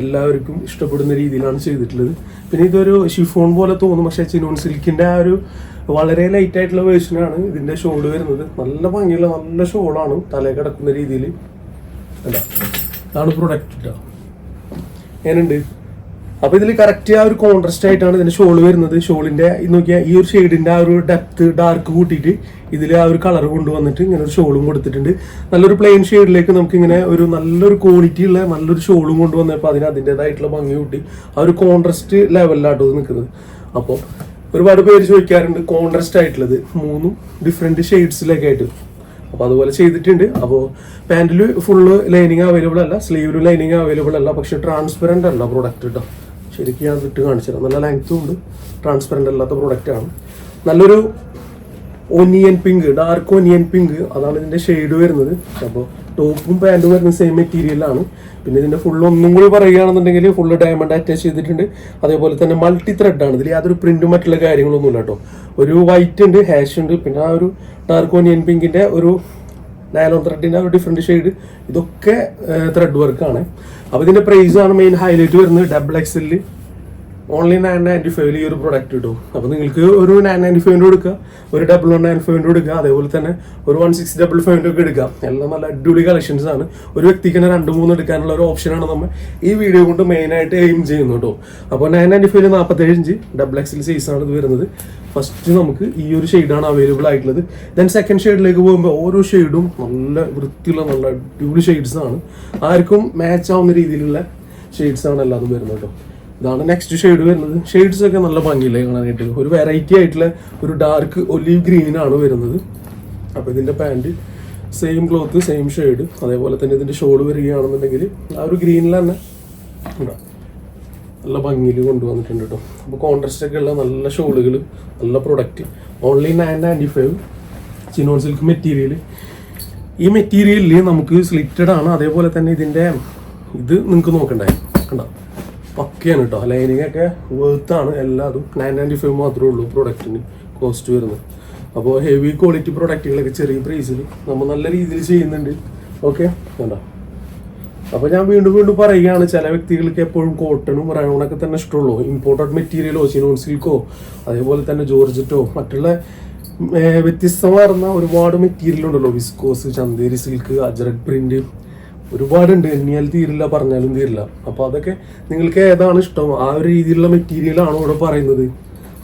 എല്ലാവർക്കും ഇഷ്ടപ്പെടുന്ന രീതിയിലാണ് ചെയ്തിട്ടുള്ളത്. പിന്നെ ഇതൊരു ഷിഫോൺ പോലെ തോന്നും, പക്ഷേ ചിനോൺ സിൽക്കിൻ്റെ ആ ഒരു വളരെ ലൈറ്റ് ആയിട്ടുള്ള വേർഷനാണ് ഇതിൻ്റെ ഷോൾ വരുന്നത്. നല്ല ഭംഗിയുള്ള നല്ല ഷോളാണ്, തലയിൽ കിടക്കുന്ന രീതിയിൽ. അല്ല, അതാണ് പ്രൊഡക്റ്റ് കേട്ടോ. എങ്ങനെയുണ്ട്, അപ്പോൾ ഇതിൽ കറക്റ്റ് ആ ഒരു കോൺട്രാസ്റ്റ് ആയിട്ടാണ് ഇതിന്റെ ഷോൾ വരുന്നത്. ഷോളിന്റെ നോക്കിയാൽ ഈ ഒരു ഷെയ്ഡിന്റെ ആ ഒരു ഡെപ്ത് ഡാർക്ക് കൂട്ടിയിട്ട് ഇതിൽ ആ ഒരു കളർ കൊണ്ടുവന്നിട്ട് ഇങ്ങനെ ഒരു ഷോളും കൊടുത്തിട്ടുണ്ട്. നല്ലൊരു പ്ലെയിൻ ഷെയ്ഡിലേക്ക് നമുക്ക് ഇങ്ങനെ ഒരു നല്ലൊരു ക്വാളിറ്റി ഉള്ള നല്ലൊരു ഷോളും കൊണ്ടുവന്നപ്പോൾ അതിൻ്റെതായിട്ടുള്ള ഭംഗി കൂട്ടി ആ ഒരു കോൺട്രാസ്റ്റ് ലെവലിലാട്ടോ നിൽക്കുന്നത്. അപ്പോൾ ഒരുപാട് പേര് ചോദിക്കാറുണ്ട് കോൺട്രാസ്റ്റ് ആയിട്ടുള്ളത് 3 ഡിഫറെന്റ് ഷെയ്ഡ്സിലൊക്കെ ആയിട്ട്. അപ്പോൾ അതുപോലെ ചെയ്തിട്ടുണ്ട്. അപ്പോൾ പാൻറ്റിൽ ഫുള്ള് ലൈനിങ് അവൈലബിൾ അല്ല, സ്ലീവിൽ ലൈനിങ് അവൈലബിൾ അല്ല, പക്ഷെ ട്രാൻസ്പെറൻ്റ് അല്ല പ്രൊഡക്റ്റ് കേട്ടോ. ശരിക്കും ഞാൻ ഇട്ട് കാണിച്ചുതരാം. നല്ല ലെങ്ത്തും ഉണ്ട്, ട്രാൻസ്പെറൻ്റ് അല്ലാത്ത പ്രൊഡക്റ്റാണ്. നല്ലൊരു onion pink, dark onion pink, അതാണ് ഇതിൻ്റെ ഷെയ്ഡ് വരുന്നത്. അപ്പോൾ ടോപ്പും പാൻറ്റും വരുന്ന സെയിം മെറ്റീരിയലാണ്. പിന്നെ ഇതിൻ്റെ ഫുള്ള് ഒന്നും കൂടി പറയുകയാണെന്നുണ്ടെങ്കിൽ ഫുള്ള് ഡയമണ്ട് അറ്റാച്ച് ചെയ്തിട്ടുണ്ട്. അതേപോലെ തന്നെ മൾട്ടി ത്രെഡാണ്. ഇതിൽ യാതൊരു പ്രിൻറ്റും മറ്റുള്ള കാര്യങ്ങളൊന്നുമില്ല കേട്ടോ. ഒരു വൈറ്റ് ഉണ്ട്, ഹാഷ് ഉണ്ട്, പിന്നെ ആ ഒരു ഡാർക്ക് ഒനിയൻ പിങ്കിൻ്റെ ഒരു നൈലോൺ ത്രെഡിൻ്റെ ഒരു ഡിഫറെൻറ്റ് ഷെയ്ഡ്, ഇതൊക്കെ ത്രെഡ് വർക്കാണ്. അപ്പോൾ ഇതിൻ്റെ പ്രൈസാണ് മെയിൻ ഹൈലൈറ്റ് വരുന്നത്. XXL ഓൺലി 995 ഈ ഒരു പ്രൊഡക്റ്റ് കിട്ടും. അപ്പോൾ നിങ്ങൾക്ക് ഒരു 995 കൊടുക്കുക, ഒരു 1195 കൊടുക്കുക, അതേപോലെ തന്നെ ഒരു 1655 ഒക്കെ എടുക്കാം. എല്ലാം നല്ല അടിപൊളി കളക്ഷൻസ് ആണ്. ഒരു വ്യക്തിക്ക് തന്നെ 2-3 എടുക്കാനുള്ള ഒരു ഓപ്ഷനാണ് നമ്മൾ ഈ വീഡിയോ കൊണ്ട് മെയിനായിട്ട് എയിം ചെയ്യുന്നു കേട്ടോ. അപ്പോൾ 995 47 ഇഞ്ച് XXL സൈസാണ് ഇത് വരുന്നത്. ഫസ്റ്റ് നമുക്ക് ഈ ഒരു ഷെയ്ഡാണ് അവൈലബിൾ ആയിട്ടുള്ളത്. ദെൻ സെക്കൻഡ് ഷെയ്ഡിലേക്ക് പോകുമ്പോൾ ഓരോ ഷെയ്ഡും നല്ല വൃത്തിയുള്ള നല്ല അടിപൊളി ഷെയ്ഡ്സ് ആണ്. ആർക്കും മാച്ച് ആവുന്ന രീതിയിലുള്ള ഷെയ്ഡ്സ് ആണ് എല്ലാതും വരുന്നത് കേട്ടോ. ഇതാണ് നെക്സ്റ്റ് ഷെയ്ഡ് വരുന്നത്. ഷെയ്ഡ്സ് ഒക്കെ നല്ല ഭംഗിയില്ലേ കാണാനായിട്ട്. ഒരു വെറൈറ്റി ആയിട്ടുള്ള ഒരു ഡാർക്ക് ഒലീവ് ഗ്രീൻ ആണ് വരുന്നത്. അപ്പോൾ ഇതിൻ്റെ pant same cloth same shade, അതേപോലെ തന്നെ ഇതിൻ്റെ ഷോൾ വരികയാണെന്നുണ്ടെങ്കിൽ ആ ഒരു ഗ്രീനിൽ തന്നെ നല്ല ഭംഗിയിൽ കൊണ്ടുവന്നിട്ടുണ്ട് കേട്ടോ. അപ്പോൾ കോൺട്രാസ്റ്റ് ഒക്കെ ഉള്ള നല്ല ഷോളുകൾ, നല്ല product. Only 995 chinon silk material. ഈ മെറ്റീരിയലിൽ നമുക്ക് സ്ലിറ്റഡ് ആണ്. അതേപോലെ തന്നെ ഇതിൻ്റെ ഇത് നിങ്ങൾക്ക് നോക്കണ്ടേ, കണ്ടോ പക്കയാണ് കേട്ടോ. ലൈനിങ് ഒക്കെ വേർത്താണ്. എല്ലാതും 995 മാത്രമേ ഉള്ളൂ പ്രൊഡക്റ്റിന് കോസ്റ്റ് വരുന്നത്. അപ്പോൾ ഹെവി ക്വാളിറ്റി പ്രൊഡക്റ്റുകളൊക്കെ ചെറിയ പ്രൈസിൽ നമ്മൾ നല്ല രീതിയിൽ ചെയ്യുന്നുണ്ട്. ഓക്കെ വേണ്ട. അപ്പോൾ ഞാൻ വീണ്ടും പറയുകയാണ്, ചില വ്യക്തികൾക്ക് എപ്പോഴും കോട്ടണും റയോണൊക്കെ തന്നെ ഇഷ്ടമുള്ളൂ. ഇമ്പോർട്ടഡ് മെറ്റീരിയലോ ചിനോൺ സിൽക്കോ അതേപോലെ തന്നെ ജോർജറ്റോ മറ്റുള്ള വ്യത്യസ്തമാർന്ന ഒരുപാട് മെറ്റീരിയൽ ഉണ്ടല്ലോ. Viscous, Chanderi silk, ajrak print, ഒരുപാടുണ്ട്. എണ്ണിയാൽ തീരില്ല, പറഞ്ഞാലും തീരില്ല. അപ്പോൾ അതൊക്കെ നിങ്ങൾക്ക് ഏതാണ് ഇഷ്ടം ആ ഒരു രീതിയിലുള്ള മെറ്റീരിയലാണ് ഇവിടെ പറയുന്നത്.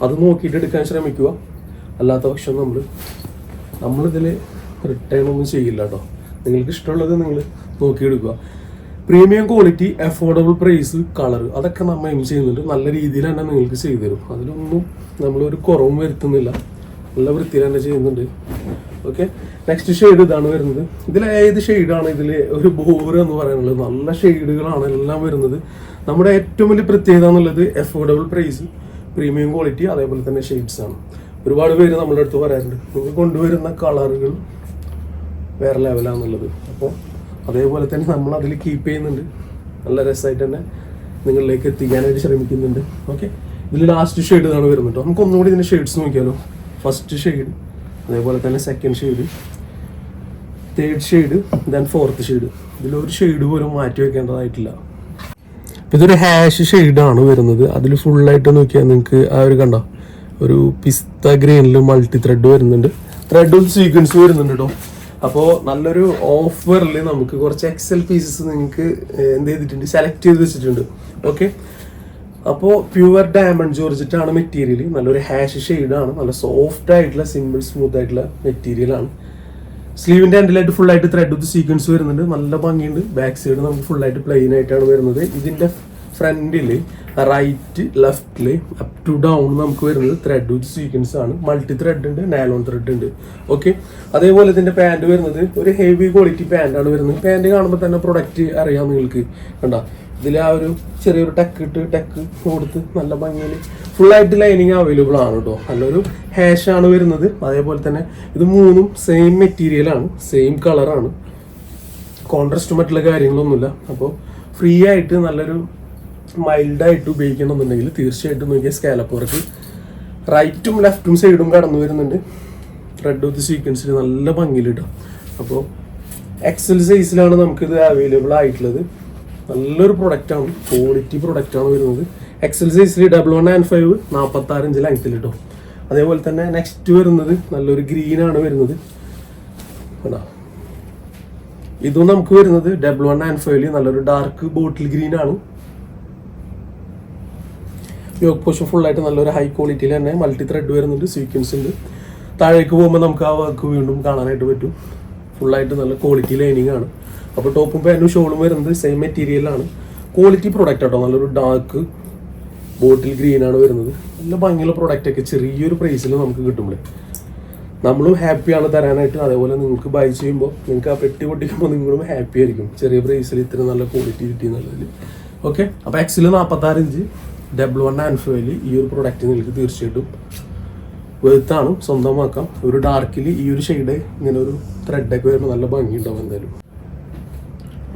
അത് നോക്കിയിട്ട് എടുക്കാൻ ശ്രമിക്കുക. അല്ലാത്ത പക്ഷം നമ്മളിതിൽ റിട്ടേൺ ഒന്നും ചെയ്യില്ല കേട്ടോ. നിങ്ങൾക്ക് ഇഷ്ടമുള്ളത് നിങ്ങൾ നോക്കിയെടുക്കുക. Premium quality, affordable price, colour, അതൊക്കെ നമ്മൾ എയിം ചെയ്യുന്നുണ്ട്. നല്ല രീതിയിൽ തന്നെ നിങ്ങൾക്ക് ചെയ്തു തരും. അതിലൊന്നും നമ്മളൊരു കുറവും വരുത്തുന്നില്ല. നല്ല വൃത്തിയിൽ തന്നെ ചെയ്യുന്നുണ്ട്. ഓക്കെ, നെക്സ്റ്റ് ഷെയ്ഡ് ഇതാണ് വരുന്നത്. ഇതിൽ ഏത് ഷെയ്ഡാണ് ഇതിൽ ഒരു ബോറ് എന്ന് പറയാനുള്ളത്? നല്ല ഷെയ്ഡുകളാണ് എല്ലാം വരുന്നത്. നമ്മുടെ ഏറ്റവും വലിയ പ്രത്യേകത എന്നുള്ളത് അഫോർഡബിൾ പ്രൈസ്, പ്രീമിയം ക്വാളിറ്റി, അതേപോലെ തന്നെ ഷെയ്ഡ്സ് ആണ്. ഒരുപാട് പേര് നമ്മുടെ അടുത്ത് പറയാറുണ്ട് നിങ്ങൾ കൊണ്ടുവരുന്ന കളറുകൾ വേറെ ലെവലാണെന്നുള്ളത്. അപ്പോൾ അതേപോലെ തന്നെ നമ്മൾ അതിൽ കീപ്പ് ചെയ്യുന്നുണ്ട്. നല്ല രസമായിട്ട് തന്നെ നിങ്ങളിലേക്ക് എത്തിക്കാനായിട്ട് ശ്രമിക്കുന്നുണ്ട്. ഓക്കെ, ഇതിൽ ലാസ്റ്റ് ഷെയ്ഡ് ഇതാണ് വരുന്നത് കേട്ടോ. നമുക്ക് ഒന്നുകൂടി ഇതിൻ്റെ ഷെയ്ഡ്സ് നോക്കിയാലോ. ഫസ്റ്റ് ഷെയ്ഡ്, അതേപോലെ തന്നെ second shade, third shade, then fourth shade. ഇതിലൊരു ഷെയ്ഡ് പോലും മാറ്റി വെക്കേണ്ടതായിട്ടില്ല. ഇതൊരു ഹാഷ് ഷെയ്ഡാണ് വരുന്നത്. അതിൽ ഫുള്ളായിട്ട് നോക്കിയാൽ നിങ്ങൾക്ക് ആ ഒരു കണ്ടോ ഒരു പിസ്ത ഗ്രീനിൽ മൾട്ടി ത്രെഡ് വരുന്നുണ്ട്. ത്രെഡ് സീക്വൻസ് വരുന്നുണ്ട് കേട്ടോ. അപ്പോൾ നല്ലൊരു ഓഫറിൽ നമുക്ക് കുറച്ച് XL പീസസ് നിങ്ങൾക്ക് എന്ത് ചെയ്തിട്ടുണ്ട്, സെലക്ട് ചെയ്ത് വെച്ചിട്ടുണ്ട്. ഓക്കെ, അപ്പോൾ പ്യുവർ ഡയമണ്ട് ജോർജറ്റാണ് മെറ്റീരിയൽ. നല്ലൊരു ഹാഷ് ഷെയ്ഡാണ്. നല്ല സോഫ്റ്റ് ആയിട്ടുള്ള സിമ്പിൾ സ്മൂത്ത് ആയിട്ടുള്ള മെറ്റീരിയലാണ്. സ്ലീവിൻ്റെ എൻഡിലായിട്ട് ഫുള്ളായിട്ട് ത്രെഡ് വിത്ത് സീക്വൻസ് വരുന്നുണ്ട്. നല്ല ഭംഗിയുണ്ട്. ബാക്ക് സൈഡ് നമുക്ക് ഫുള്ളായിട്ട് പ്ലെയിൻ ആയിട്ടാണ് വരുന്നത്. ഇതിൻ്റെ ഫ്രണ്ടിൽ റൈറ്റ് ലെഫ്റ്റിൽ അപ് ടു ഡൗൺ നമുക്ക് വരുന്നത് ത്രെഡ് വിത്ത് സീക്വൻസ് ആണ്. മൾട്ടി ത്രെഡ് ഉണ്ട്, നൈലോൺ ത്രെഡ് ഉണ്ട്. ഓക്കെ, അതേപോലെ ഇതിൻ്റെ പാൻറ് വരുന്നത് ഒരു ഹെവി ക്വാളിറ്റി പാൻറ്റാണ് വരുന്നത്. പാൻറ് കാണുമ്പോൾ തന്നെ പ്രൊഡക്റ്റ് അറിയാം നിങ്ങൾക്ക്. കണ്ടോ ഇതിൽ ആ ഒരു ചെറിയൊരു ടെക്ക് കൊടുത്ത് നല്ല ഭംഗിയിൽ ഫുള്ളായിട്ട് ലൈനിങ് അവൈലബിൾ ആണ് കേട്ടോ. നല്ലൊരു ഹാഷാണ് വരുന്നത്. അതേപോലെ തന്നെ ഇത് മൂന്നും സെയിം മെറ്റീരിയലാണ്, സെയിം കളറാണ്. കോൺട്രാസ്റ്റ് മറ്റുള്ള കാര്യങ്ങളൊന്നുമില്ല. അപ്പോൾ ഫ്രീ ആയിട്ട് നല്ലൊരു മൈൽഡായിട്ട് ഉപയോഗിക്കണമെന്നുണ്ടെങ്കിൽ തീർച്ചയായിട്ടും നോക്കിയാൽ സ്കാലപ്പ് വർക്ക് റൈറ്റും ലെഫ്റ്റും സൈഡും കടന്നു വരുന്നുണ്ട്. ത്രെഡ് വിത്ത് സീക്വൻസിൽ നല്ല ഭംഗിയിൽ കിട്ടും. അപ്പോൾ XL സൈസിലാണ് നമുക്കിത് അവൈലബിൾ ആയിട്ടുള്ളത്. നല്ലൊരു പ്രൊഡക്റ്റാണ്, ക്വാളിറ്റി പ്രൊഡക്റ്റാണ് വരുന്നത്. XL സൈസിൽ 1195 46 ഇഞ്ച് ലെങ്ത്തിൽ കിട്ടും. അതേപോലെ തന്നെ നെക്സ്റ്റ് വരുന്നത് നല്ലൊരു ഗ്രീനാണ് വരുന്നത്. ഇതും നമുക്ക് വരുന്നത് 1195 നല്ലൊരു ഡാർക്ക് ബോട്ടിൽ ഗ്രീൻ ആണ്. യോക്ക് പോർഷൻ ഫുള്ളായിട്ട് നല്ലൊരു ഹൈ ക്വാളിറ്റിയിൽ തന്നെ മൾട്ടി ത്രെഡ് വരുന്നുണ്ട്, സീക്വൻസ് ഉണ്ട്. താഴേക്ക് പോകുമ്പോൾ നമുക്ക് ആ വർക്ക് വീണ്ടും കാണാനായിട്ട് പറ്റും. ഫുള്ളായിട്ട് നല്ല ക്വാളിറ്റി ലൈനിങ് ആണ്. അപ്പോൾ ടോപ്പും പാൻറ്റും ഷോളും വരുന്നത് സെയിം മെറ്റീരിയലാണ്. ക്വാളിറ്റി പ്രൊഡക്റ്റ് ആട്ടോ. നല്ലൊരു ഡാർക്ക് ബോട്ടിൽ ഗ്രീൻ ആണ് വരുന്നത്. നല്ല ഭംഗിയുള്ള പ്രൊഡക്റ്റ് ഒക്കെ ചെറിയൊരു പ്രൈസിൽ നമുക്ക് കിട്ടുമ്പോൾ നമ്മളും ഹാപ്പിയാണ് തരാനായിട്ട്. അതേപോലെ നിങ്ങൾക്ക് ബൈ ചെയ്യുമ്പോൾ നിങ്ങൾക്ക് ആ പെട്ടി പൊട്ടിക്കുമ്പോൾ നിങ്ങളും ഹാപ്പി ആയിരിക്കും. ചെറിയ പ്രൈസിൽ ഇത്ര നല്ല ക്വാളിറ്റി കിട്ടി എന്നുള്ളതിൽ. ഓക്കെ, അപ്പോൾ എക്സിൽ 46 ഇഞ്ച് 1195 ഈ ഒരു പ്രൊഡക്റ്റ് നിങ്ങൾക്ക് തീർച്ചയായിട്ടും വെറുത്താണ്, സ്വന്തമാക്കാം. ഒരു ഡാർക്കിൽ ഈ ഒരു ഷെയ്ഡ് ഇങ്ങനെ ഒരു ത്രെഡൊക്കെ വരുമ്പോൾ നല്ല ഭംഗിയുണ്ടാവും എന്തായാലും.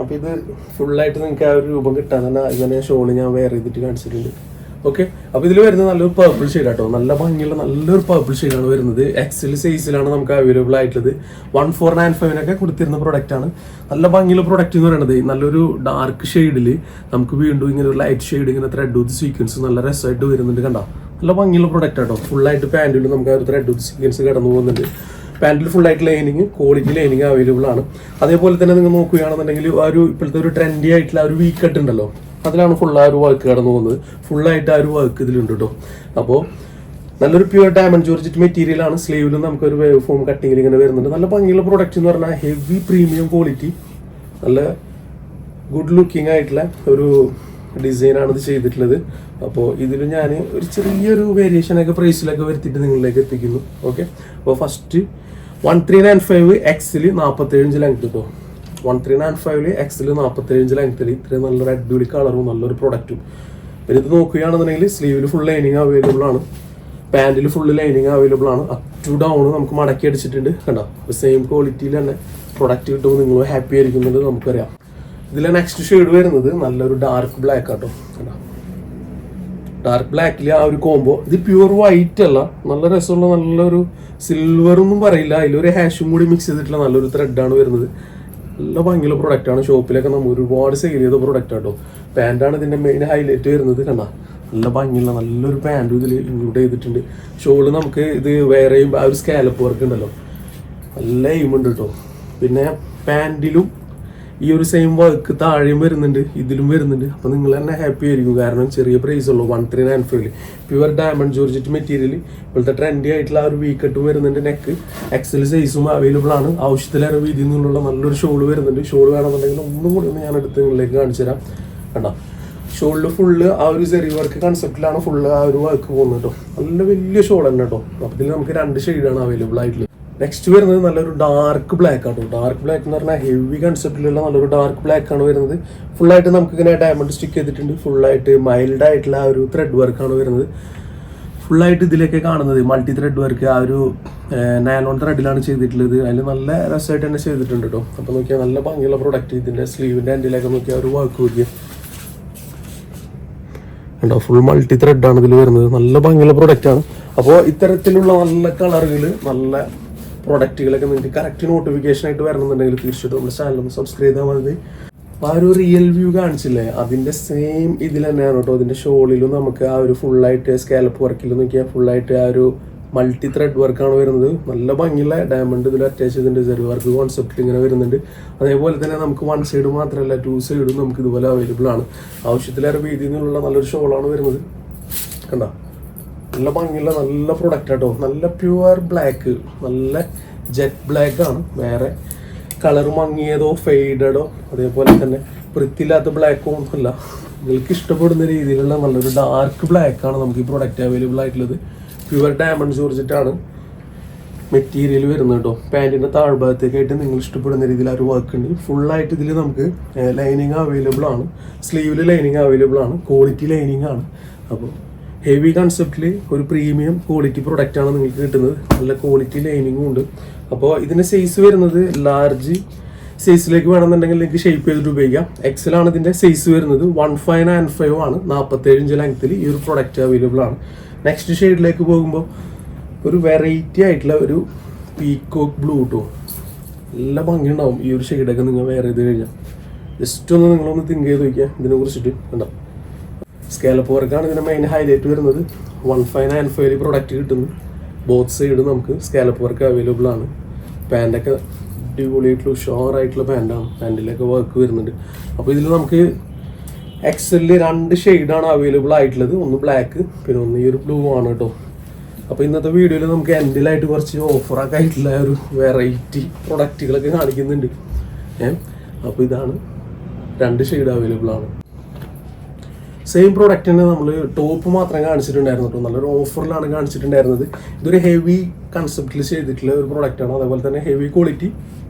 അപ്പോൾ ഇത് ഫുള്ളായിട്ട് നിങ്ങൾക്ക് ആ ഒരു രൂപം കിട്ടാൻ തന്നെ ഇങ്ങനെ ഷോള് ഞാൻ വെയർ ചെയ്തിട്ട് കാണിച്ചിട്ടുണ്ട്. ഓക്കെ, അപ്പോൾ ഇതിൽ വരുന്നത് നല്ലൊരു പർപ്പിൾ ഷെയ്ഡ് ആട്ടോ. നല്ല ഭംഗിയുള്ള നല്ലൊരു പർപ്പിൾ ഷെയ്ഡാണ് വരുന്നത്. എക്സൽ സൈസിലാണ് നമുക്ക് അവൈലബിൾ ആയിട്ടുള്ളത്. 1495 കൊടുത്തിരുന്ന പ്രൊഡക്റ്റ് ആണ്. നല്ല ഭംഗിയുള്ള പ്രൊഡക്റ്റ് എന്ന് പറയുന്നത് നല്ലൊരു ഡാർക്ക് ഷെയ്ഡിൽ നമുക്ക് വീണ്ടും ഇങ്ങനെ ഒരു ലൈറ്റ് ഷെയ്ഡ് ഇങ്ങനെ ത്രെഡ് വിത്ത് സീക്വൻസ് നല്ല രസമായിട്ട് വരുന്നുണ്ട്. കണ്ടോ, നല്ല ഭംഗിയുള്ള പ്രൊഡക്റ്റ് ആട്ടോ. ഫുള്ളായിട്ട് പാൻറ്റിൽ നമുക്ക് ആ ഒരു ത്രെഡ് വിത്ത് സീക്വൻസ് കടന്നു പോകുന്നുണ്ട്. പാൻറ്റിൽ ഫുള്ളായിട്ട് ലൈനിങ്, ക്വാളിറ്റി ലൈനിങ് അവൈലബിൾ ആണ്. അതേപോലെ തന്നെ നിങ്ങൾ നോക്കുകയാണെന്നുണ്ടെങ്കിൽ ആ ഒരു ഇപ്പോഴത്തെ ഒരു ട്രെൻഡി ആയിട്ടുള്ള ആ ഒരു വീ കട്ട് ഉണ്ടല്ലോ, അതിലാണ് ഫുൾ ആ ഒരു വർക്ക് കടന്നു പോകുന്നത്. ഫുള്ളായിട്ട് ആ ഒരു വർക്ക് ഇതിലുണ്ട് കേട്ടോ. അപ്പോൾ നല്ലൊരു പ്യുവർ ഡയമണ്ട് ജോർജറ്റ് മെറ്റീരിയൽ ആണ്. സ്ലീവിലും നമുക്കൊരു വേവ് ഫോം കട്ടിങ്ങിൽ ഇങ്ങനെ വരുന്നുണ്ട്. നല്ല ഭംഗിയുള്ള പ്രൊഡക്റ്റ് എന്ന് പറഞ്ഞാൽ ഹെവി പ്രീമിയം ക്വാളിറ്റി, നല്ല ഗുഡ് ലുക്കിംഗ് ആയിട്ടുള്ള ഒരു ഡിസൈനാണ് ഇത് ചെയ്തിട്ടുള്ളത്. അപ്പോൾ ഇതിൽ ഞാൻ ഒരു ചെറിയൊരു വേരിയേഷനൊക്കെ പ്രൈസിലൊക്കെ വരുത്തിയിട്ട് നിങ്ങളിലേക്ക് എത്തിക്കുന്നു. ഓക്കെ, അപ്പോൾ ഫസ്റ്റ് 1395 എക്സിൽ 47 ഇഞ്ച് ലെങ്ത് കേട്ടോ. 1395 എക്സിൽ 47 ഇഞ്ച് ലെങ്ത്തിൽ ഇത്രയും നല്ലൊരു അടിപൊളി കളറും നല്ലൊരു പ്രൊഡക്റ്റും. പിന്നെ ഇത് നോക്കുകയാണെന്നുണ്ടെങ്കിൽ സ്ലീവിൽ ഫുൾ ലൈനിങ് അവൈലബിൾ ആണ്, പാൻറ്റിൽ ഫുള്ള് ലൈനിങ് അവൈലബിൾ ആണ്. അപ് ടു ഡൗൺ നമുക്ക് മടക്കി അടിച്ചിട്ടുണ്ട്. കണ്ടോ, സെയിം ക്വാളിറ്റിയിൽ തന്നെ പ്രൊഡക്റ്റ് കിട്ടുമ്പോൾ നിങ്ങൾ ഹാപ്പി ആയിരിക്കുന്നുണ്ട് നമുക്കറിയാം. ഇതിലെ നെക്സ്റ്റ് ഷെയ്ഡ് വരുന്നത് നല്ലൊരു ഡാർക്ക് ബ്ലാക്ക് ആട്ടോ. കണ്ടോ, ഡാർക്ക് ബ്ലാക്കിൽ ആ ഒരു കോംബോ. ഇത് പ്യുവർ വൈറ്റ് അല്ല, നല്ല രസമുള്ള നല്ലൊരു സിൽവർ ഒന്നും പറയില്ല, അതിലൊരു ഹാഷും കൂടി മിക്സ് ചെയ്തിട്ടുള്ള നല്ലൊരു ത്രെഡാണ് വരുന്നത്. നല്ല ഭംഗിയുള്ള പ്രൊഡക്റ്റാണ്. ഷോപ്പിലൊക്കെ നമ്മൾ ഒരുപാട് സെയിൽ ചെയ്ത പ്രൊഡക്റ്റ് ആട്ടോ. പാൻറ്റാണ് ഇതിൻ്റെ മെയിൻ ഹൈലൈറ്റ് വരുന്നത്. കണ്ട, നല്ല ഭംഗിയുള്ള നല്ലൊരു പാൻറ്റും ഇതിൽ ഇൻക്ലൂഡ് ചെയ്തിട്ടുണ്ട്. ഷോള് നമുക്ക് ഇത് വേറെ ആ ഒരു സ്കാലപ്പ് വർക്ക് ഉണ്ടല്ലോ, നല്ല എയിമുണ്ട് കേട്ടോ. പിന്നെ പാൻറ്റിലും ഈ ഒരു സെയിം വർക്ക് താഴെയും വരുന്നുണ്ട്, ഇതിലും വരുന്നുണ്ട്. അപ്പോൾ നിങ്ങൾ തന്നെ ഹാപ്പി ആയിരിക്കും. കാരണം ചെറിയ പ്രൈസ് ഉള്ളൂ. 1395 പ്യുവർ ഡയമണ്ട് ജോർജറ്റ് മെറ്റീരിയൽ. ഇപ്പോഴത്തെ ട്രെൻഡി ആയിട്ടുള്ള ആ ഒരു വീ കട്ടും വരുന്നുണ്ട്. നെക്ക് എക്സൽ സൈസും അവൈലബിൾ ആണ്. ആവശ്യത്തിലേറെ വീതിയിൽ നിന്നുള്ള നല്ലൊരു ഷോൾ വരുന്നുണ്ട്. ഷോൾ വേണമെന്നുണ്ടെങ്കിൽ ഒന്നും കൂടി ഒന്ന് ഞാൻ എടുത്ത് നിങ്ങളിലേക്ക് കാണിച്ചു തരാം. കണ്ടോ, ഷോളിൽ ഫുള്ള് ആ ഒരു ചെറിയ വർക്ക് കൺസെപ്റ്റിലാണ് ഫുള്ള് ആ ഒരു വർക്ക് പോകുന്നത് കേട്ടോ. നല്ല വലിയ ഷോൾ തന്നെ കേട്ടോ. അപ്പോൾ ഇതിൽ നമുക്ക് 2 ഷെയ്ഡാണ് അവൈലബിൾ ആയിട്ടുള്ളത്. നെക്സ്റ്റ് വരുന്നത് നല്ലൊരു ഡാർക്ക് ബ്ലാക്ക് ആട്ടോ. ഡാർക്ക് ബ്ലാക്ക് എന്ന് പറഞ്ഞാൽ ഹെവി കൺസെപ്റ്റിലുള്ള നല്ലൊരു ഡാർക്ക് ബ്ലാക്ക് ആണ് വരുന്നത്. ഫുള്ളായിട്ട് നമുക്ക് ഇങ്ങനെ ഡയമണ്ട് സ്റ്റിക്ക് ചെയ്തിട്ടുണ്ട്. ഫുള്ളായിട്ട് മൈൽഡ് ആയിട്ടുള്ള ആ ഒരു ത്രെഡ് വർക്കാണ് വരുന്നത്. ഫുള്ളായിട്ട് ഇതിലേക്ക് കാണുന്നത് മൾട്ടി ത്രെഡ് വർക്ക് ആ ഒരു നൈലോൺ ത്രെഡിലാണ് ചെയ്തിട്ടുള്ളത്. അതിൽ നല്ല രസമായിട്ട് തന്നെ ചെയ്തിട്ടുണ്ട് കേട്ടോ. അപ്പോൾ നോക്കിയാൽ നല്ല ഭംഗിയുള്ള പ്രൊഡക്റ്റ്. ഇതിൻ്റെ സ്ലീവിൻ്റെ എൻഡിലൊക്കെ നോക്കിയാൽ ഒരു വർക്ക് നോക്കിയാൽ ഉണ്ടോ, ഫുൾ മൾട്ടി ത്രെഡാണ് ഇതിൽ വരുന്നത്. നല്ല ഭംഗിയുള്ള പ്രൊഡക്റ്റാണ്. അപ്പോൾ ഇത്തരത്തിലുള്ള നല്ല കളറുകൾ, നല്ല പ്രൊഡക്റ്റുകളൊക്കെ നിങ്ങൾക്ക് കറക്റ്റ് നോട്ടിഫിക്കേഷൻ ആയിട്ട് വരണമെന്നുണ്ടെങ്കിൽ തീർച്ചയായിട്ടും നമ്മുടെ ചാനൽ ഒന്ന് സബ്സ്ക്രൈബ് ചെയ്താൽ മതി. അപ്പോൾ ആ ഒരു റിയൽ വ്യൂ കാണിച്ചില്ലേ, അതിൻ്റെ സെയിം ഇതിൽ തന്നെയാണ് കേട്ടോ. അതിൻ്റെ ഷോളിലും നമുക്ക് ആ ഒരു ഫുള്ളായിട്ട് സ്കാലപ്പ് വർക്കിൽ നോക്കിയാൽ ഫുള്ളായിട്ട് ആ ഒരു മൾട്ടി ത്രെഡ് വർക്കാണ് വരുന്നത്. നല്ല ഭംഗിയുള്ള ഡയമണ്ട് ഇതിൽ അറ്റാച്ച് ചെയ്തിട്ടുണ്ട്. ചെറിയ വർക്ക് കോൺസെപ്റ്റിൽ ഇങ്ങനെ വരുന്നുണ്ട്. അതേപോലെ തന്നെ നമുക്ക് 1 സൈഡ് മാത്രമല്ല 2 സൈഡും നമുക്ക് ഇതുപോലെ അവൈലബിൾ ആണ്. ആവശ്യത്തിലേറെ വീതിയിൽ നിന്നുള്ള നല്ലൊരു ഷോളാണ് വരുന്നത്. കണ്ടോ, നല്ല ഭംഗിയുള്ള നല്ല പ്രൊഡക്റ്റ് ആട്ടോ. നല്ല പ്യുവർ ബ്ലാക്ക്, നല്ല ജെറ്റ് ബ്ലാക്ക് ആണ്. വേറെ കളർ മങ്ങിയതോ ഫെയ്ഡഡോ അതേപോലെ തന്നെ വൃത്തിയില്ലാത്ത ബ്ലാക്കോ ഒന്നുമല്ല. നിങ്ങൾക്ക് ഇഷ്ടപ്പെടുന്ന രീതിയിലുള്ള നല്ലൊരു ഡാർക്ക് ബ്ലാക്ക് ആണ് നമുക്ക് ഈ പ്രൊഡക്റ്റ് അവൈലബിൾ ആയിട്ടുള്ളത്. പ്യുവർ ഡയമണ്ട് ജോർജറ്റ് ആണ് മെറ്റീരിയൽ വരുന്നത് കേട്ടോ. പാൻറ്റിൻ്റെ താഴ്ഭാഗത്തേക്കായിട്ട് നിങ്ങൾ ഇഷ്ടപ്പെടുന്ന രീതിയിൽ ആ ഒരു വർക്ക് ഉണ്ട്. ഫുള്ളായിട്ട് ഇതിൽ നമുക്ക് ലൈനിങ് അവൈലബിൾ ആണ്. സ്ലീവിൽ ലൈനിങ് അവൈലബിൾ ആണ്. ക്വാളിറ്റി ലൈനിങ് ആണ്. അപ്പോൾ ഹെവി കൺസെപ്റ്റിൽ ഒരു പ്രീമിയം ക്വാളിറ്റി പ്രൊഡക്റ്റാണ് നിങ്ങൾക്ക് കിട്ടുന്നത്. നല്ല ക്വാളിറ്റി ലൈനിങ്ങും ഉണ്ട്. അപ്പോൾ ഇതിൻ്റെ സൈസ് വരുന്നത് ലാർജ് സൈസിലേക്ക് വേണമെന്നുണ്ടെങ്കിൽ നിങ്ങൾക്ക് ഷേപ്പ് ചെയ്തിട്ട് ഉപയോഗിക്കാം. എക്സൽ ആണ് ഇതിൻ്റെ സൈസ് വരുന്നത്. 1595 ആണ്. 47 ഇഞ്ച് ലെങ്ത്തിൽ ഈ ഒരു പ്രൊഡക്റ്റ് അവൈലബിൾ ആണ്. നെക്സ്റ്റ് ഷെയ്ഡിലേക്ക് പോകുമ്പോൾ ഒരു വെറൈറ്റി ആയിട്ടുള്ള ഒരു പീക്കോക്ക് ബ്ലൂ കേട്ടോ. നല്ല ഭംഗിയുണ്ടാവും ഈ ഒരു ഷെയ്ഡൊക്കെ നിങ്ങൾ വെയർ ചെയ്ത് കഴിഞ്ഞാൽ. ജസ്റ്റ് ഒന്ന് നിങ്ങളൊന്ന് തിങ്ക് ചെയ്ത് നോക്കിയാൽ ഇതിനെ കുറിച്ചിട്ട്. ഉണ്ടാവും സ്കാലപ്പ് വർക്കാണ് ഇതിൻ്റെ മെയിൻ ഹൈലൈറ്റ് വരുന്നത്. 1595 പ്രൊഡക്റ്റ് കിട്ടുന്നു. ബോത്ത് സൈഡ് നമുക്ക് സ്കാലപ്പ് വർക്ക് അവൈലബിൾ ആണ്. പാൻറ്റൊക്കെ അടിപൊളിയായിട്ടുള്ള ഉഷാറായിട്ടുള്ള പാൻറ്റാണ്. പാൻറ്റിലൊക്കെ വർക്ക് വരുന്നുണ്ട്. അപ്പോൾ ഇതിൽ നമുക്ക് എക്സലിൽ 2 ഷെയ്ഡാണ് അവൈലബിൾ ആയിട്ടുള്ളത്. ഒന്ന് ബ്ലാക്ക്, പിന്നെ ഒന്ന് ഈ ഒരു ബ്ലൂ ആണ് കേട്ടോ. അപ്പോൾ ഇന്നത്തെ വീഡിയോയിൽ നമുക്ക് എൻഡിലായിട്ട് കുറച്ച് ഓഫറൊക്കെ ആയിട്ടുള്ള ഒരു വെറൈറ്റി പ്രൊഡക്റ്റുകളൊക്കെ കാണിക്കുന്നുണ്ട്. അപ്പോൾ ഇതാണ് 2 ഷെയ്ഡ് അവൈലബിൾ ആണ്. സെയിം പ്രൊഡക്റ്റിന് നമ്മൾ ടോപ്പ് മാത്രം കാണിച്ചിട്ടുണ്ടായിരുന്നു കേട്ടോ. നല്ലൊരു ഓഫറിലാണ് കാണിച്ചിട്ടുണ്ടായിരുന്നത്. ഇതൊരു ഹെവി കൺസെപ്റ്റിൽ ചെയ്തിട്ടുള്ള ഒരു പ്രൊഡക്റ്റാണ്. അതേപോലെ തന്നെ ഹെവി ക്വാളിറ്റി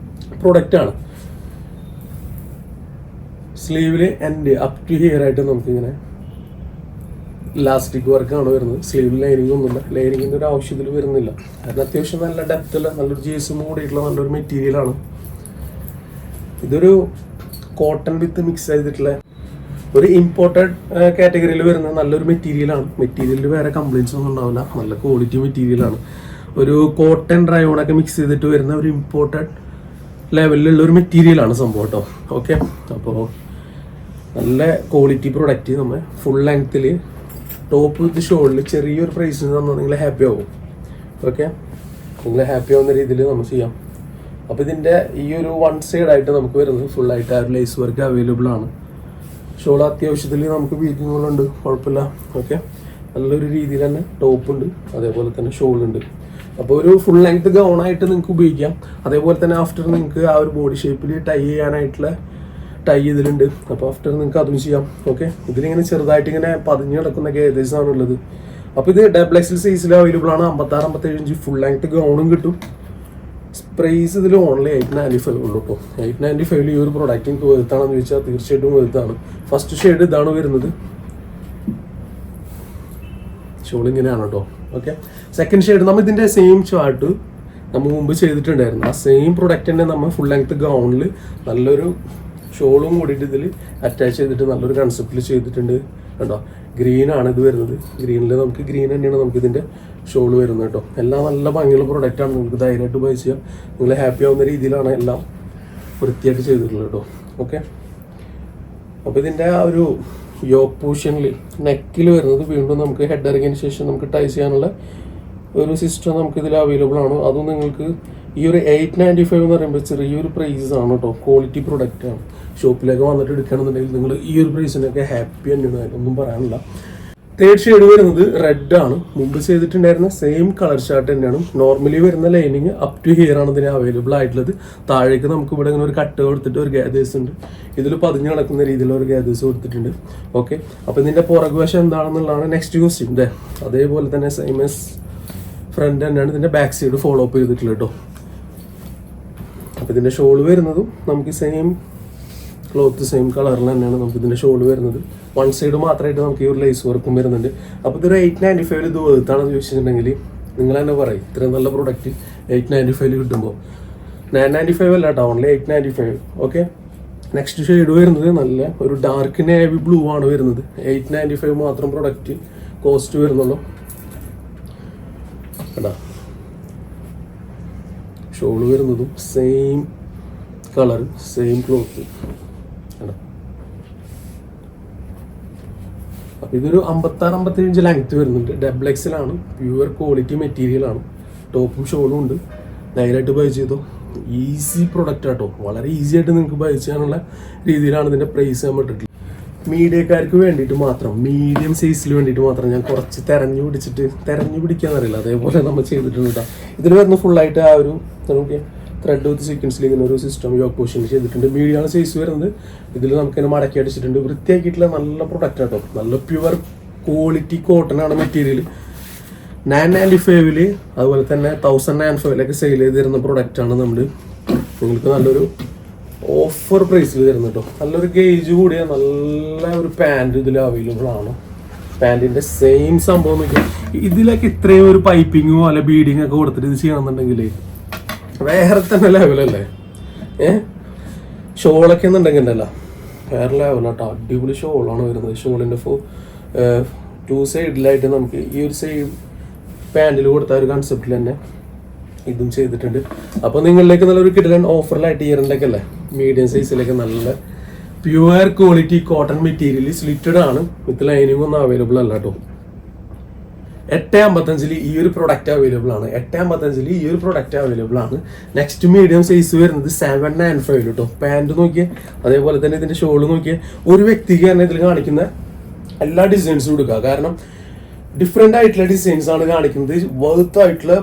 പ്രൊഡക്റ്റാണ്. സ്ലീവില് എൻഡ് അപ് ടു ഹിയർ ആയിട്ട് നമുക്കിങ്ങനെ ഇലാസ്റ്റിക് വർക്കാണ് വരുന്നത്. സ്ലീവിൽ ലൈനിങ് ഒന്നുമില്ല. ലൈനിങ്ങിൻ്റെ ഒരു ആവശ്യത്തിൽ വരുന്നില്ല. കാരണം അത്യാവശ്യം നല്ല ഡെപ്തുള്ള നല്ലൊരു ജീസും കൂടിയിട്ടുള്ള നല്ലൊരു മെറ്റീരിയലാണ്. ഇതൊരു കോട്ടൺ വിത്ത് മിക്സ് ചെയ്തിട്ടുള്ള ഒരു ഇമ്പോർട്ടഡ് കാറ്റഗറിയിൽ വരുന്ന നല്ലൊരു മെറ്റീരിയലാണ്. മെറ്റീരിയലിൽ വേറെ കംപ്ലയിൻസ് ഒന്നും ഉണ്ടാവില്ല. നല്ല ക്വാളിറ്റി മെറ്റീരിയലാണ്. ഒരു കോട്ടൺ ഡ്രയോണൊക്കെ മിക്സ് ചെയ്തിട്ട് വരുന്ന ഒരു ഇമ്പോർട്ടഡ് ലെവലിലുള്ള ഒരു മെറ്റീരിയലാണ് സംഭവം കേട്ടോ. ഓക്കെ, അപ്പോൾ നല്ല ക്വാളിറ്റി പ്രൊഡക്റ്റ് നമ്മൾ ഫുൾ ലെങ്ത്തിൽ ടോപ്പ് വിത്ത് ഷോളിൽ ചെറിയൊരു പ്രൈസിന് തന്നാൽ നിങ്ങൾ ഹാപ്പി ആവും. ഓക്കെ, നിങ്ങൾ ഹാപ്പി ആവുന്ന രീതിയിൽ നമ്മൾ ചെയ്യാം. അപ്പോൾ ഇതിൻ്റെ ഈ ഒരു 1 സൈഡായിട്ട് നമുക്ക് വരുന്നത് ഫുള്ളായിട്ട് ആ ഒരു ലേസ് വർക്ക് അവൈലബിൾ ആണ്. ഷോൾ അത്യാവശ്യത്തിൽ നമുക്ക് വീക്കിങ്ങുകളുണ്ട്, കുഴപ്പമില്ല. ഓക്കെ, നല്ലൊരു രീതിയിൽ തന്നെ ടോപ്പുണ്ട്, അതേപോലെ തന്നെ ഷോളുണ്ട്. അപ്പോൾ ഒരു ഫുൾ ലെങ്ത് ഗൗണായിട്ട് നിങ്ങൾക്ക് ഉപയോഗിക്കാം. അതേപോലെ തന്നെ ആഫ്റ്റർ നിങ്ങൾക്ക് ആ ഒരു ബോഡി ഷേപ്പിൽ ടൈ ചെയ്യാനായിട്ടുള്ള ടൈ ഇതിലുണ്ട്. അപ്പോൾ ആഫ്റ്റർ നിങ്ങൾക്ക് അതും ചെയ്യാം. ഓക്കെ, ഇതിലിങ്ങനെ ചെറുതായിട്ട് ഇങ്ങനെ പതിഞ്ഞ് കിടക്കുന്ന ഗേദേഴ്സാണ് ഉള്ളത്. അപ്പോൾ ഇത് ഡബിൾ എക്സൽ സൈസിൽ അവൈലബിൾ ആണ്. 56-57 ഇഞ്ച് ഫുൾ ലെങ്ത് ഗൗണും കിട്ടും. പ്രൈസ് ഇതിൽ ഓൺലി 895 ഉള്ളൂ കേട്ടോ. 895 ഈ ഒരു പ്രൊഡക്റ്റ് എനിക്ക് വെറുത്താണെന്ന് ചോദിച്ചാൽ തീർച്ചയായിട്ടും വെറുത്താണ്. ഫസ്റ്റ് ഷെയ്ഡ് ഇതാണ് വരുന്നത്. ഷോൾ ഇങ്ങനെയാണ് കേട്ടോ. ഓക്കെ, സെക്കൻഡ് ഷെയ്ഡ് നമ്മൾ ഇതിൻ്റെ സെയിം ചാർട്ട് നമ്മൾ മുമ്പ് ചെയ്തിട്ടുണ്ടായിരുന്നു. ആ സെയിം പ്രൊഡക്റ്റ് തന്നെ നമ്മൾ ഫുൾ ലെങ്ത് ഗൗണിൽ നല്ലൊരു ഷോളും കൂടിയിട്ട് ഇതിൽ അറ്റാച്ച് ചെയ്തിട്ട് നല്ലൊരു കൺസെപ്റ്റിൽ ചെയ്തിട്ടുണ്ട് കേട്ടോ. ഗ്രീനാണ് ഇത് വരുന്നത്. ഗ്രീനിൽ നമുക്ക് ഗ്രീൻ തന്നെയാണ് നമുക്ക് ഇതിൻ്റെ ഷോൾ വരുന്നത് കേട്ടോ. എല്ലാം നല്ല ഭംഗിയുള്ള പ്രൊഡക്റ്റാണ്. നിങ്ങൾക്ക് ധൈര്യമായിട്ട് ഉപയോഗിച്ച് ചെയ്യാം. നിങ്ങൾ ഹാപ്പി ആവുന്ന രീതിയിലാണ് എല്ലാം വൃത്തിയായിട്ട് ചെയ്തിട്ടുള്ളത് കേട്ടോ. ഓക്കെ, അപ്പോൾ ഇതിൻ്റെ ആ ഒരു യോക്ക് പോർഷനിൽ നെക്കിൽ വരുന്നത് വീണ്ടും നമുക്ക് ഹെഡ് ഇറങ്ങിയതിന് ശേഷം നമുക്ക് ടൈ ചെയ്യാനുള്ള ഒരു സിസ്റ്റം നമുക്ക് ഇതിൽ അവൈലബിൾ ആണ്. അതും നിങ്ങൾക്ക് ഈ ഒരു 895 എന്ന് പറയുമ്പോൾ ചെറിയൊരു പ്രൈസാണ് കേട്ടോ. ക്വാളിറ്റി പ്രൊഡക്റ്റാണ്. ഷോപ്പിലേക്ക് വന്നിട്ട് എടുക്കുകയാണെന്നുണ്ടെങ്കിൽ നിങ്ങൾ ഈ ഒരു പ്രൈസിനൊക്കെ ഹാപ്പി തന്നെയാണ്, ഒന്നും പറയാനില്ല. തേർഡ് ഷെയ്ഡ് വരുന്നത് റെഡ് ആണ്. മുമ്പ് ചെയ്തിട്ടുണ്ടായിരുന്ന സെയിം കളർ ചാർട്ട് തന്നെയാണ്. നോർമലി വരുന്ന ലൈനിങ് അപ് ടു ഹിയർ ആണ് ഇതിന് അവൈലബിൾ ആയിട്ടുള്ളത്. താഴേക്ക് നമുക്ക് ഇവിടെ ഇങ്ങനെ ഒരു കട്ട് കൊടുത്തിട്ട് ഒരു ഗാദേഴ്സ് ഉണ്ട്. ഇതിൽ പതിഞ്ഞ് കിടക്കുന്ന രീതിയിലുള്ള ഒരു ഗാദേഴ്സ് കൊടുത്തിട്ടുണ്ട്. ഓക്കെ, അപ്പോൾ ഇതിൻ്റെ പുറകുവശം എന്താണെന്നുള്ളതാണ് നെക്സ്റ്റ് ക്വസ്റ്റ്യൻ. അതേപോലെ തന്നെ സെയിം എസ് ഫ്രണ്ട് തന്നെയാണ് ഇതിൻ്റെ ബാക്ക് സൈഡ് ഫോളോ അപ്പ് ചെയ്തിട്ടുള്ളത് കേട്ടോ. അപ്പോൾ ഇതിൻ്റെ ഷോൾ വരുന്നതും നമുക്ക് സെയിം ക്ലോത്ത് സെയിം കളറിൽ തന്നെയാണ് നമുക്ക് ഇതിൻ്റെ ഷോൾ വരുന്നത്. 1 സൈഡ് മാത്രമായിട്ട് നമുക്ക് ഈ ഒരു ലേസ് വർക്കും വരുന്നുണ്ട്. അപ്പോൾ ഇതൊരു 895 ഇത് വേർത്താണെന്ന് ചോദിച്ചിട്ടുണ്ടെങ്കിൽ നിങ്ങൾ തന്നെ പറയും, ഇത്രയും നല്ല പ്രൊഡക്റ്റ് 895 കിട്ടുമ്പോൾ. 995 അല്ല കേട്ടോ, ഓൺലി 895. ഓക്കെ, നെക്സ്റ്റ് ഷെയ്ഡ് വരുന്നത് നല്ല ഒരു ഡാർക്ക് നേവി ബ്ലൂ ആണ് വരുന്നത്. 895 മാത്രം പ്രൊഡക്റ്റ് കോസ്റ്റ് വരുന്നുള്ളൂ കേട്ടോ. ഷോള് വരുന്നതും സെയിം കളർ സെയിം ക്ലോത്ത്. അപ്പോൾ ഇതൊരു 56-57 ഇഞ്ച് ലെങ്ത് വരുന്നുണ്ട്. ഡബിൾ എക്സലാണ്. പ്യുവർ ക്വാളിറ്റി മെറ്റീരിയലാണ്. ടോപ്പും ഷോളും ഉണ്ട്. ധൈര്യമായിട്ട് ബൈ ചെയ്തോ. ഈസി പ്രൊഡക്റ്റ് ആട്ടോ. വളരെ ഈസി ആയിട്ട് നിങ്ങൾക്ക് ബൈ ചെയ്യാനുള്ള രീതിയിലാണ് ഇതിൻ്റെ പ്രൈസ് ഞാൻ ഇട്ടിട്ടുള്ളത്. മീഡിയക്കാർക്ക് വേണ്ടിയിട്ട് മാത്രം, മീഡിയം സൈസിൽ വേണ്ടിയിട്ട് മാത്രം ഞാൻ കുറച്ച് തെരഞ്ഞു പിടിക്കാന്നറിയില്ല, അതേപോലെ നമ്മൾ ചെയ്തിട്ടുണ്ട് കേട്ടോ. ഇതിൽ വരുന്ന ഫുള്ളായിട്ട് ആ ഒരു നമുക്ക് ത്രെഡ് വിത്ത് സീക്വൻസിൽ ഇങ്ങനെ ഒരു സിസ്റ്റം യോക്ക് പോർഷൻ ചെയ്തിട്ടുണ്ട്. മീഡിയം സൈസ് വരുന്നത്. ഇതിൽ നമുക്കിങ്ങനെ മടക്കി അടിച്ചിട്ടുണ്ട്. വൃത്തിയാക്കിയിട്ടുള്ള നല്ല പ്രൊഡക്റ്റ് കേട്ടോ. നല്ല പ്യുവർ ക്വാളിറ്റി കോട്ടൺ ആണ് മെറ്റീരിയൽ. 995 അതുപോലെ തന്നെ 1095 സെയിൽ ചെയ്ത് തരുന്ന പ്രൊഡക്റ്റാണ് നമ്മൾ നിങ്ങൾക്ക് നല്ലൊരു ഓഫർ പ്രൈസിൽ തരുന്നത് കേട്ടോ. നല്ലൊരു ഗേജ് കൂടിയ നല്ല ഒരു പാൻറ് ഇതിൽ അവൈലബിൾ ആണ്. പാൻറ്റിൻ്റെ സെയിം സംഭവം നോക്കിയാൽ ഇതിലൊക്കെ ഇത്രയും ഒരു പൈപ്പിങ്ങോ അല്ല ബീഡിങ് ഒക്കെ കൊടുത്തിട്ട് ഇത് ചെയ്യണമെന്നുണ്ടെങ്കിൽ വേറെ തന്നെ ലെവലല്ലേ. ഷോളൊക്കെ എന്നുണ്ടെങ്കിൽ ഉണ്ടല്ലോ വേറെ ലെവലാട്ടോ. അടിപൊളി ഷോളാണ് വരുന്നത്. ഷോളിൻ്റെ 2 സൈഡിലായിട്ട് നമുക്ക് ഈ ഒരു സൈഡ് പാൻറ്റിൽ കൊടുത്ത ഒരു കൺസെപ്റ്റിൽ തന്നെ ഇതും ചെയ്തിട്ടുണ്ട്. അപ്പോൾ നിങ്ങളിലേക്ക് നല്ലൊരു കിടലൻ ഓഫറിലായിട്ട് ഇയറിൻ്റെയൊക്കെ അല്ലേ മീഡിയം സൈസിലേക്ക് നല്ല pure quality cotton material slitted ആണ്. വിത്ത് ലൈനിങ് ഒന്നും അവൈലബിൾ അല്ല കേട്ടോ. 8.55 ഈ ഒരു പ്രൊഡക്റ്റ് അവൈലബിൾ ആണ്. 8.55 ഈ ഒരു പ്രൊഡക്റ്റ് അവൈലബിൾ ആണ്. നെക്സ്റ്റ് മീഡിയം സൈസ് വരുന്നത് 795 കേട്ടോ. പാൻറ് നോക്കിയേ, അതേപോലെ തന്നെ ഇതിന്റെ ഷോള് നോക്കിയേ. ഒരു വ്യക്തിക്ക് തന്നെ ഇതിൽ കാണിക്കുന്ന എല്ലാ ഡിസൈൻസും എടുക്കുക. കാരണം ഡിഫറെന്റ് ആയിട്ടുള്ള ഡിസൈൻസ് ആണ് കാണിക്കുന്നത്. വർത്ത് ആയിട്ടുള്ള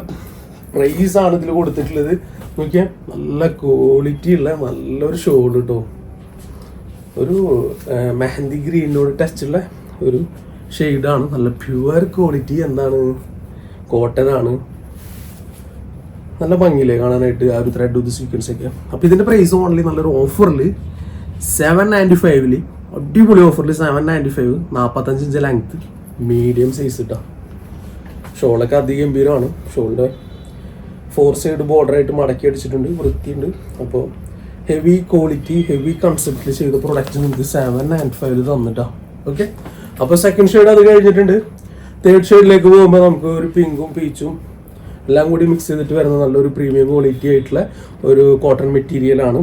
പ്രൈസ് ആണ് ഇതിൽ കൊടുത്തിട്ടുള്ളത്. നോക്കിയാൽ നല്ല ക്വാളിറ്റി ഉള്ള നല്ലൊരു ഷോൾ കേട്ടോ. ഒരു മെഹന്തി ഗ്രീനോട് ടച്ച് ഉള്ള ഒരു ഷെയ്ഡാണ്. നല്ല പ്യുവർ ക്വാളിറ്റി. എന്താണ്, കോട്ടൺ ആണ്. നല്ല ഭംഗിയില്ലേ കാണാനായിട്ട് ആ ഒരു ത്രെഡ് വിത്ത് സീക്വൻസ് ഒക്കെ. അപ്പോൾ ഇതിന്റെ പ്രൈസ് ഓൺലി നല്ലൊരു ഓഫറിൽ 795 അടിപൊളി ഓഫറിൽ 795, 45 ഇഞ്ച് ലെങ്ത്, മീഡിയം സൈസ് ഇട്ടാ. ഷോളൊക്കെ അതിഗംഭീരമാണ്. ഷോളിൻ്റെ 4 സൈഡ് ബോർഡർ ആയിട്ട് മടക്കി അടിച്ചിട്ടുണ്ട്, വൃത്തിയുണ്ട്. അപ്പോൾ ഹെവി ക്വാളിറ്റി ഹെവി കൺസെപ്റ്റിൽ ചെയ്ത പ്രൊഡക്റ്റ് നിങ്ങൾക്ക് 795 തന്നിട്ടാ. ഓക്കെ, അപ്പോൾ സെക്കൻഡ് ഷെയ്ഡ് അത് കഴിഞ്ഞിട്ടുണ്ട്. തേർഡ് ഷെയ്ഡിലേക്ക് പോകുമ്പോൾ നമുക്ക് ഒരു പിങ്കും പീച്ചും എല്ലാം കൂടി മിക്സ് ചെയ്തിട്ട് വരുന്ന നല്ലൊരു പ്രീമിയം ക്വാളിറ്റി ആയിട്ടുള്ള ഒരു കോട്ടൺ മെറ്റീരിയലാണ്.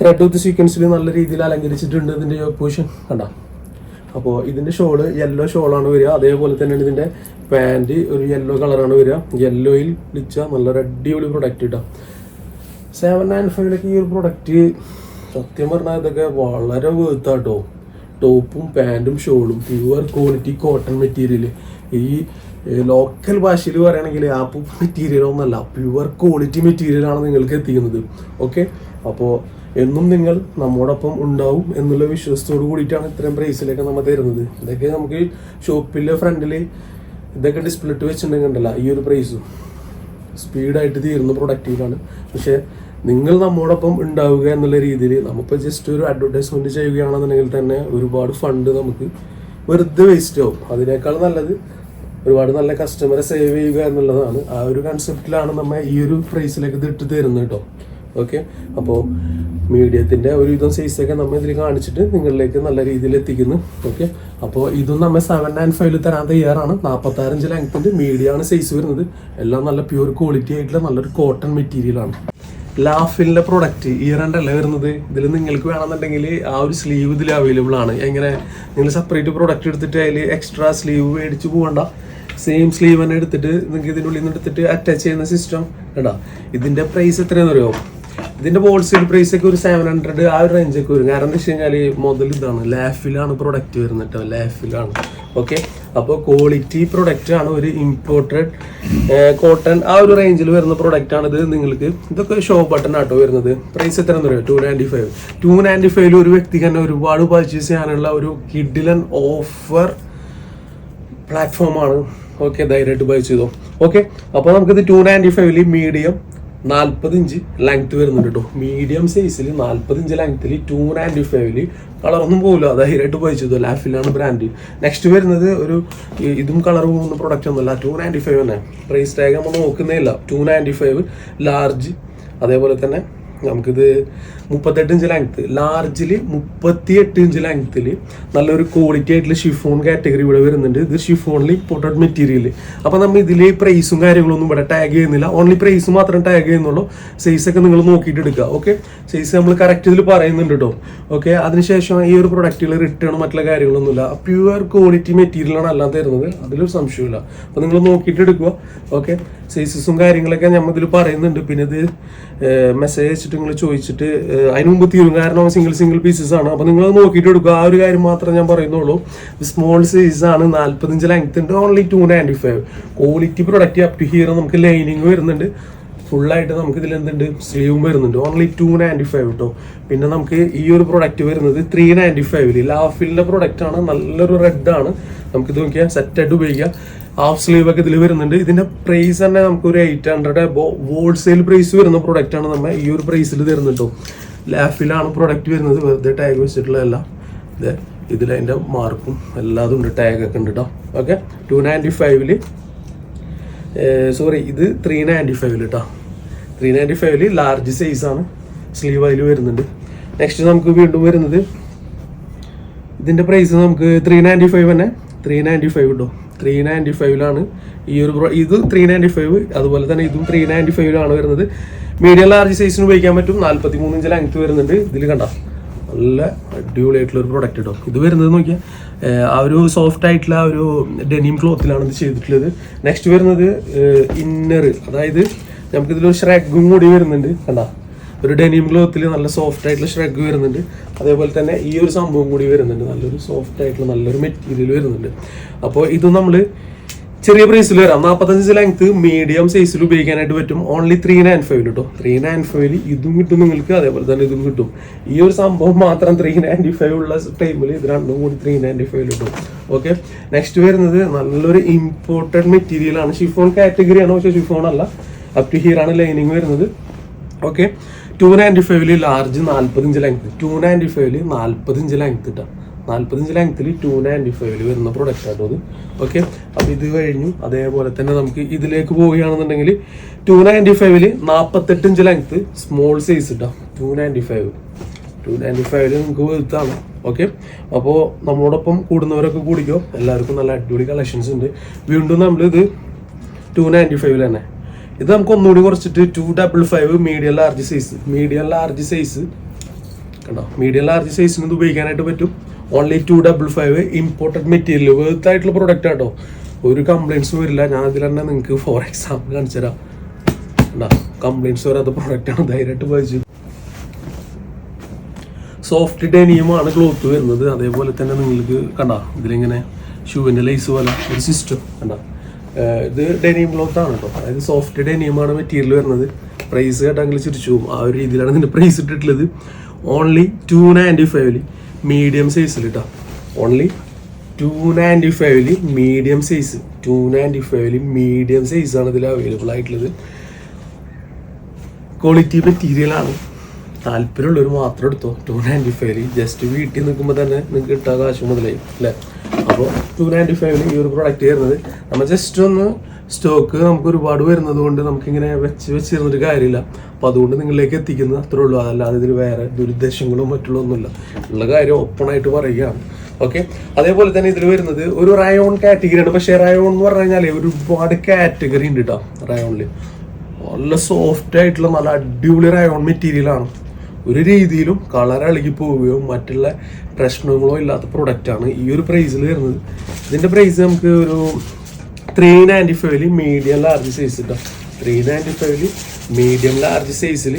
ത്രെഡ് വിത്ത് സീക്വൻസിൽ നല്ല രീതിയിൽ അലങ്കരിച്ചിട്ടുണ്ട്. ഇതിൻ്റെ പൊസിഷൻ കണ്ട. അപ്പോൾ ഇതിൻ്റെ ഷോള് യെല്ലോ ഷോളാണ് വരിക. അതേപോലെ തന്നെയാണ് ഇതിൻ്റെ പാൻറ് ഒരു യെല്ലോ കളറാണ് വരിക. യെല്ലോയിൽ വിളിച്ച നല്ലൊരു അടിപൊളി പ്രൊഡക്റ്റ് കിട്ടാം. 795 ഈ ഒരു പ്രൊഡക്റ്റ് സത്യം പറഞ്ഞാൽ ഇതൊക്കെ വളരെ വേർത്താട്ടോ. ടോപ്പും പാൻറ്റും ഷോളും പ്യുവർ ക്വാളിറ്റി കോട്ടൺ മെറ്റീരിയൽ. ഈ ലോക്കൽ ഭാഷയിൽ പറയുകയാണെങ്കിൽ ആപ്പ് മെറ്റീരിയലൊന്നല്ല, പ്യുവർ ക്വാളിറ്റി മെറ്റീരിയലാണ് നിങ്ങൾക്ക് എത്തിക്കുന്നത്. ഓക്കെ, അപ്പോൾ എന്നും നിങ്ങൾ നമ്മോടൊപ്പം ഉണ്ടാവും എന്നുള്ള വിശ്വാസത്തോട് കൂടിയിട്ടാണ് ഇത്രയും പ്രൈസിലേക്ക് നമ്മൾ തരുന്നത്. ഇതൊക്കെ നമുക്ക് ഷോപ്പിലെ ഫ്രണ്ടിൽ ഇതൊക്കെ ഡിസ്പ്ലേ ഇട്ട് വെച്ചിട്ടുണ്ടെങ്കിൽ ഉണ്ടല്ല ഈ ഒരു പ്രൈസും സ്പീഡായിട്ട് തീരുന്ന പ്രൊഡക്റ്റുകളാണ്. പക്ഷേ നിങ്ങൾ നമ്മോടൊപ്പം ഉണ്ടാവുക എന്നുള്ള രീതിയിൽ നമ്മളിപ്പോൾ ജസ്റ്റ് ഒരു അഡ്വർടൈസ്മെൻറ്റ് ചെയ്യുകയാണെന്നുണ്ടെങ്കിൽ തന്നെ ഒരുപാട് ഫണ്ട് നമുക്ക് വെറുതെ വേസ്റ്റ് ആവും. അതിനേക്കാൾ നല്ലത് ഒരുപാട് നല്ല കസ്റ്റമറെ സേവ് ചെയ്യുക എന്നുള്ളതാണ്. ആ ഒരു കൺസെപ്റ്റിലാണ് നമ്മൾ ഈ ഒരു പ്രൈസിലേക്ക് ഇത് ഇട്ട് തരുന്നത് കേട്ടോ. ഓക്കെ, അപ്പോൾ മീഡിയത്തിൻ്റെ ഒരുവിധം സൈസൊക്കെ നമ്മൾ ഇതിൽ കാണിച്ചിട്ട് നിങ്ങളിലേക്ക് നല്ല രീതിയിൽ എത്തിക്കുന്നു. ഓക്കെ, അപ്പോൾ ഇതും നമ്മൾ 795 തരാൻ തയ്യാറാണ്. 46 ഇഞ്ച് ലെങ്ത്തിൻ്റെ മീഡിയമാണ് സൈസ് വരുന്നത്. എല്ലാം നല്ല പ്യൂർ ക്വാളിറ്റി ആയിട്ടുള്ള നല്ലൊരു കോട്ടൺ മെറ്റീരിയലാണ്. ലാഫിലിൻ്റെ പ്രൊഡക്റ്റ് ഈ രണ്ടല്ല വരുന്നത്. ഇതിൽ നിങ്ങൾക്ക് വേണമെന്നുണ്ടെങ്കിൽ ആ ഒരു സ്ലീവ് ഇതിൽ അവൈലബിൾ ആണ്. എങ്ങനെ നിങ്ങൾ സെപ്പറേറ്റ് പ്രൊഡക്റ്റ് എടുത്തിട്ട് അതിൽ എക്സ്ട്രാ സ്ലീവ് മേടിച്ച് പോകണ്ട. സെയിം സ്ലീവ് തന്നെ എടുത്തിട്ട് നിങ്ങൾക്ക് ഇതിൻ്റെ ഉള്ളിൽ നിന്ന് എടുത്തിട്ട് അറ്റാച്ച് ചെയ്യുന്ന സിസ്റ്റം കേട്ടോ. ഇതിൻ്റെ പ്രൈസ് എത്രയാണെന്ന് അറിയോ? ഇതിൻ്റെ ഹോൾസെയിൽ പ്രൈസ് ഒക്കെ ഒരു 700 ആ ഒരു റേഞ്ചൊക്കെ വരും. കാരണം എന്താ വെച്ച് കഴിഞ്ഞാൽ മുതൽ ഇതാണ് ലാഫിലാണ് പ്രൊഡക്റ്റ് വരുന്നത് കേട്ടോ. ലാഫിലാണ്. ഓക്കെ, അപ്പോൾ ക്വാളിറ്റി പ്രൊഡക്റ്റ് ആണ്. ഒരു ഇമ്പോർട്ടഡ് കോട്ടൺ ആ ഒരു റേഞ്ചിൽ വരുന്ന പ്രൊഡക്റ്റ് ആണ് ഇത്. നിങ്ങൾക്ക് ഇതൊക്കെ ഷോ ബട്ടൺ ആട്ടോ വരുന്നത്. പ്രൈസ് എത്രയാണെന്ന് അറിയോ? 295. 295 ഒരു വ്യക്തിക്ക് തന്നെ ഒരുപാട് പർച്ചേസ് ചെയ്യാനുള്ള ഒരു കിഡിലൻ ഓഫർ പ്ലാറ്റ്ഫോമാണ്. ഓക്കെ, ധൈര്യമായിട്ട് ബൈ ചെയ്തോ. ഓക്കെ, അപ്പോൾ നമുക്കിത് 295 മീഡിയം 40 ഇഞ്ച് ലെങ്ത് വരുന്നുണ്ട് കേട്ടോ. മീഡിയം സൈസിൽ 40 ഇഞ്ച് ലെങ്ത്തിൽ 295 കളറൊന്നും പോകില്ല. ധൈര്യമായിട്ട് ബൈ ചെയ്തോ. ലാഫിലാണ് ബ്രാൻഡ്. നെക്സ്റ്റ് വരുന്നത് ഒരു ഇതും കളർ പോകുന്ന പ്രൊഡക്റ്റ് ഒന്നുമല്ല, 295 തന്നെ. പ്രൈസ് ടാഗ് നമ്മൾ നോക്കുന്നേ ഇല്ല. 295 ലാർജ്. അതേപോലെ തന്നെ നമുക്കിത് 38 ഇഞ്ച് ലെങ്ത്ത്. ലാർജിൽ 38 ഇഞ്ച് ലെങ്ത്തിൽ നല്ലൊരു ക്വാളിറ്റി ആയിട്ടുള്ള ഷിഫോൺ കാറ്റഗറി ഇവിടെ വരുന്നുണ്ട്. ഇത് ഷിഫോണിൽ ഇമ്പോർട്ടഡ് മെറ്റീരിയൽ. അപ്പോൾ നമ്മൾ ഇതിൽ പ്രൈസും കാര്യങ്ങളൊന്നും ഇവിടെ ടാഗ് ചെയ്യുന്നില്ല. ഓൺലി പ്രൈസ് മാത്രം ടാഗ് ചെയ്യുന്നുള്ളൂ. സൈസൊക്കെ നിങ്ങൾ നോക്കിയിട്ട് എടുക്കുക. ഓക്കെ, സൈസ് നമ്മൾ കറക്റ്റ് ഇതിൽ പറയുന്നുണ്ട് കേട്ടോ. ഓക്കെ, അതിനുശേഷം ഈ ഒരു പ്രൊഡക്റ്റുകൾ റിട്ടേൺ മറ്റുള്ള കാര്യങ്ങളൊന്നുമില്ല. പ്യുവർ ക്വാളിറ്റി മെറ്റീരിയലാണ് എല്ലാം തരുന്നത്. അതിലൊരു സംശയമില്ല. അപ്പോൾ നിങ്ങൾ നോക്കിയിട്ട് എടുക്കുക. ഓക്കെ, സൈസസും കാര്യങ്ങളൊക്കെ നമ്മൾ ഇതിൽ പറയുന്നുണ്ട്. പിന്നെ ഇത് മെസ്സേജ് അയച്ചിട്ട് നിങ്ങൾ ചോദിച്ചിട്ട് അതിന് മുമ്പ് തീരും. കാരണം സിംഗിൾ പീസസ് ആണ്. അപ്പോൾ നിങ്ങൾ നോക്കിയിട്ട് എടുക്കുക. ആ ഒരു കാര്യം മാത്രമേ ഞാൻ പറയുന്നുള്ളൂ. സ്മോൾ സൈസ് ആണ്. 40 ഇഞ്ച് ലെങ്ത് ഉണ്ട്. Only 295. Quality product up to here. നമുക്ക് ലൈനിങ് വരുന്നുണ്ട്. ഫുള്ളായിട്ട് നമുക്ക് ഇതിൽ എന്തുണ്ട്, സ്ലീവും വരുന്നുണ്ട്. ഓൺലി 295 കേട്ടോ. പിന്നെ നമുക്ക് ഈ ഒരു പ്രൊഡക്റ്റ് വരുന്നത് 395. ലാഫിലിൻ്റെ പ്രൊഡക്റ്റ് ആണ്. നല്ലൊരു റെഡ് ആണ്. നമുക്കിത് നോക്കിയാൽ സെറ്റായിട്ട് ഉപയോഗിക്കാം. ഹാഫ് സ്ലീവ് ഒക്കെ ഇതിൽ വരുന്നുണ്ട്. ഇതിന്റെ പ്രൈസ് തന്നെ നമുക്കൊരു 800 ഹോൾസെയിൽ പ്രൈസ് വരുന്ന പ്രൊഡക്റ്റ് ആണ് നമ്മൾ ഈ ഒരു പ്രൈസിൽ തരുന്നത് കേട്ടോ. ലാഫിലാണ് പ്രൊഡക്റ്റ് വരുന്നത്. വെറുതെ ടാഗ് വെച്ചിട്ടുള്ളതല്ല. ഇതിലതിൻ്റെ മാർക്കും എല്ലാതും ഉണ്ട്. ടാഗൊക്കെ ഉണ്ട് കേട്ടോ. ഓക്കെ, 295 സോറി ഇത് 395 കേട്ടോ. 395 ലാർജ് സൈസാണ്. സ്ലീവ് അതിൽ വരുന്നുണ്ട്. നെക്സ്റ്റ് നമുക്ക് വീണ്ടും വരുന്നത് ഇതിൻ്റെ പ്രൈസ് നമുക്ക് 395 തന്നെ. 395 കേട്ടോ. 395 ഈ ഒരു ഇത് 395. അതുപോലെ തന്നെ ഇതും 395 വരുന്നത്. മീഡിയം ലാർജ് സൈസിന് ഉപയോഗിക്കാൻ പറ്റും. 43 ഇഞ്ച് ലെങ്ത് വരുന്നുണ്ട്. ഇതിൽ കണ്ട നല്ല അടിപൊളിയായിട്ടുള്ള ഒരു പ്രൊഡക്റ്റ് കേട്ടോ. ഇത് വരുന്നത് നോക്കിയാൽ ആ ഒരു സോഫ്റ്റ് ആയിട്ടുള്ള ആ ഒരു ഡെനിം ക്ലോത്തിലാണ് ഇത് ചെയ്തിട്ടുള്ളത്. നെക്സ്റ്റ് വരുന്നത് ഇന്നർ, അതായത് നമുക്കിതിലൊരു ഷ്രഗും കൂടി വരുന്നുണ്ട്. കണ്ടാ, ഒരു ഡെനിം ക്ലോത്തിൽ നല്ല സോഫ്റ്റ് ആയിട്ടുള്ള ഷ്രഗ് വരുന്നുണ്ട്. അതേപോലെ തന്നെ ഈ ഒരു സംഭവം കൂടി വരുന്നുണ്ട്, നല്ലൊരു സോഫ്റ്റ് ആയിട്ടുള്ള നല്ലൊരു മെറ്റീരിയൽ വരുന്നുണ്ട്. അപ്പോൾ ഇത് നമ്മൾ ചെറിയ പ്രൈസിൽ വരാം. 45 ലെങ്ത് മീഡിയം സൈസിൽ ഉപയോഗിക്കാനായിട്ട് പറ്റും. ഓൺലി 395 കേട്ടോ. 395 ഇതും കിട്ടും നിങ്ങൾക്ക്, അതേപോലെ തന്നെ ഇതും കിട്ടും. ഈ ഒരു സംഭവം മാത്രം 395 ഉള്ള ടൈമിൽ ഇത് രണ്ടും കൂടി 395 കിട്ടും. ഓക്കെ, നെക്സ്റ്റ് വരുന്നത് നല്ലൊരു ഇമ്പോർട്ടഡ് മെറ്റീരിയൽ ആണ്. ഷിഫോൺ കാറ്റഗറിയാണ്, പക്ഷേ ഷിഫോൺ അല്ല. അപ് ടു ഹിയർ ആണ് ലൈനിങ് വരുന്നത്. ഓക്കെ, 295 ലാർജ് 45 ലെങ്ത്, 295 45 ലെങ്ത് ഇട്ടാ, 45 ലെങ്ത്തിൽ 295 വരുന്ന പ്രൊഡക്റ്റ് ആട്ടോ അത്. ഓക്കെ, അപ്പോൾ ഇത് കഴിഞ്ഞു. അതേപോലെ തന്നെ നമുക്ക് ഇതിലേക്ക് പോവുകയാണെന്നുണ്ടെങ്കിൽ 295 48 ലെങ്ത് സ്മോൾ സൈസ് ഇട്ടാ, 295 നിങ്ങൾക്ക് വെറുത്താണ്. ഓക്കെ, അപ്പോൾ നമ്മളോടൊപ്പം കൂടുന്നവരൊക്കെ കൂടിക്കോ. എല്ലാവർക്കും നല്ല അടിപൊളി കളക്ഷൻസ് ഉണ്ട്. വീണ്ടും നമ്മളിത് 295 തന്നെ. ഇത് നമുക്ക് ഒന്നുകൂടി കുറച്ചിട്ട് 255 മീഡിയം ലാർജ് സൈസ്, കണ്ടോ, മീഡിയം ലാർജ് സൈസിന് ഇത് ഉപയോഗിക്കാനായിട്ട് പറ്റും. ഓൺലി 255 ഇമ്പോർട്ടഡ് മെറ്റീരിയൽ വേർത്ത് ആയിട്ടുള്ള പ്രൊഡക്റ്റ് ആട്ടോ. ഒരു കംപ്ലൈൻറ്റ്സും വരില്ല. ഞാൻ അതിൽ തന്നെ നിങ്ങൾക്ക് ഫോർ എക്സാമ്പിൾ കാണിച്ചു തരാം. കംപ്ലൈൻറ്റ്സ് വരാത്ത പ്രൊഡക്റ്റാണ്, ധൈര്യമായിട്ട് വായിച്ചു. സോഫ്റ്റ് ഡെനിയമാണ് ക്ലോത്ത് വരുന്നത്. അതേപോലെ തന്നെ നിങ്ങൾക്ക് കണ്ടാ ഇതിലിങ്ങനെ ഷൂവിൻ്റെ ലൈസ് പോലെ ഒരു സിസ്റ്റം കണ്ടാ. ഇത് ഡെനിയം ക്ലോത്ത് ആണ് കേട്ടോ, അതായത് സോഫ്റ്റ് ഡെനിയമാണ് മെറ്റീരിയൽ വരുന്നത്. പ്രൈസ് കേട്ടെങ്കിൽ ചിരിച്ചു പോകും, ആ ഒരു രീതിയിലാണ് ഇതിൻ്റെ പ്രൈസ് ഇട്ടിട്ടുള്ളത്. ഓൺലി 295 മീഡിയം സൈസിൽ കേട്ടോ. ഓൺലി 295 മീഡിയം സൈസ്, 295 മീഡിയം സൈസാണ് ഇതിൽ അവൈലബിൾ ആയിട്ടുള്ളത്. ക്വാളിറ്റി മെറ്റീരിയലാണ്. താല്പര്യമുള്ളവർ മാത്രം എടുത്തോ. 295 ജസ്റ്റ് വീട്ടിൽ നിൽക്കുമ്പോൾ തന്നെ നിങ്ങൾക്ക് കിട്ടാൻ കാശ് മുതലായി അല്ലേ. അപ്പോൾ 295 ഈ ഒരു പ്രൊഡക്റ്റ് വരുന്നത്. നമ്മൾ ജസ്റ്റ് ഒന്ന് സ്റ്റോക്ക് നമുക്ക് ഒരുപാട് വരുന്നത് കൊണ്ട് നമുക്കിങ്ങനെ വെച്ചിരുന്നൊരു കാര്യമില്ല. അപ്പോൾ അതുകൊണ്ട് നിങ്ങളിലേക്ക് എത്തിക്കുന്നത് അത്രേ ഉള്ളൂ. അതല്ലാതെ ഇതിൽ വേറെ ദുരുദ്ദേശങ്ങളോ മറ്റുള്ള ഒന്നുമില്ല. ഉള്ള കാര്യം ഓപ്പണായിട്ട് പറയുകയാണ്. ഓക്കെ, അതേപോലെ തന്നെ ഇതിൽ വരുന്നത് ഒരു റയോൺ കാറ്റഗറിയാണ്. പക്ഷേ റയോൺ എന്ന് പറഞ്ഞു കഴിഞ്ഞാൽ ഒരുപാട് കാറ്റഗറി ഉണ്ട് കേട്ടോ. റയോണിൽ നല്ല സോഫ്റ്റ് ആയിട്ടുള്ള നല്ല അടിപൊളി റയോൺ മെറ്റീരിയലാണ്. ഒരു രീതിയിലും കളർ ഇളകി പോവുകയോ മറ്റുള്ള പ്രശ്നങ്ങളോ ഇല്ലാത്ത പ്രൊഡക്റ്റാണ് ഈ ഒരു പ്രൈസിൽ വരുന്നത്. ഇതിൻ്റെ പ്രൈസ് നമുക്ക് ഒരു 395 മീഡിയം ലാർജ് സൈസ് കേട്ടോ. 395 മീഡിയം ലാർജ് സൈസിൽ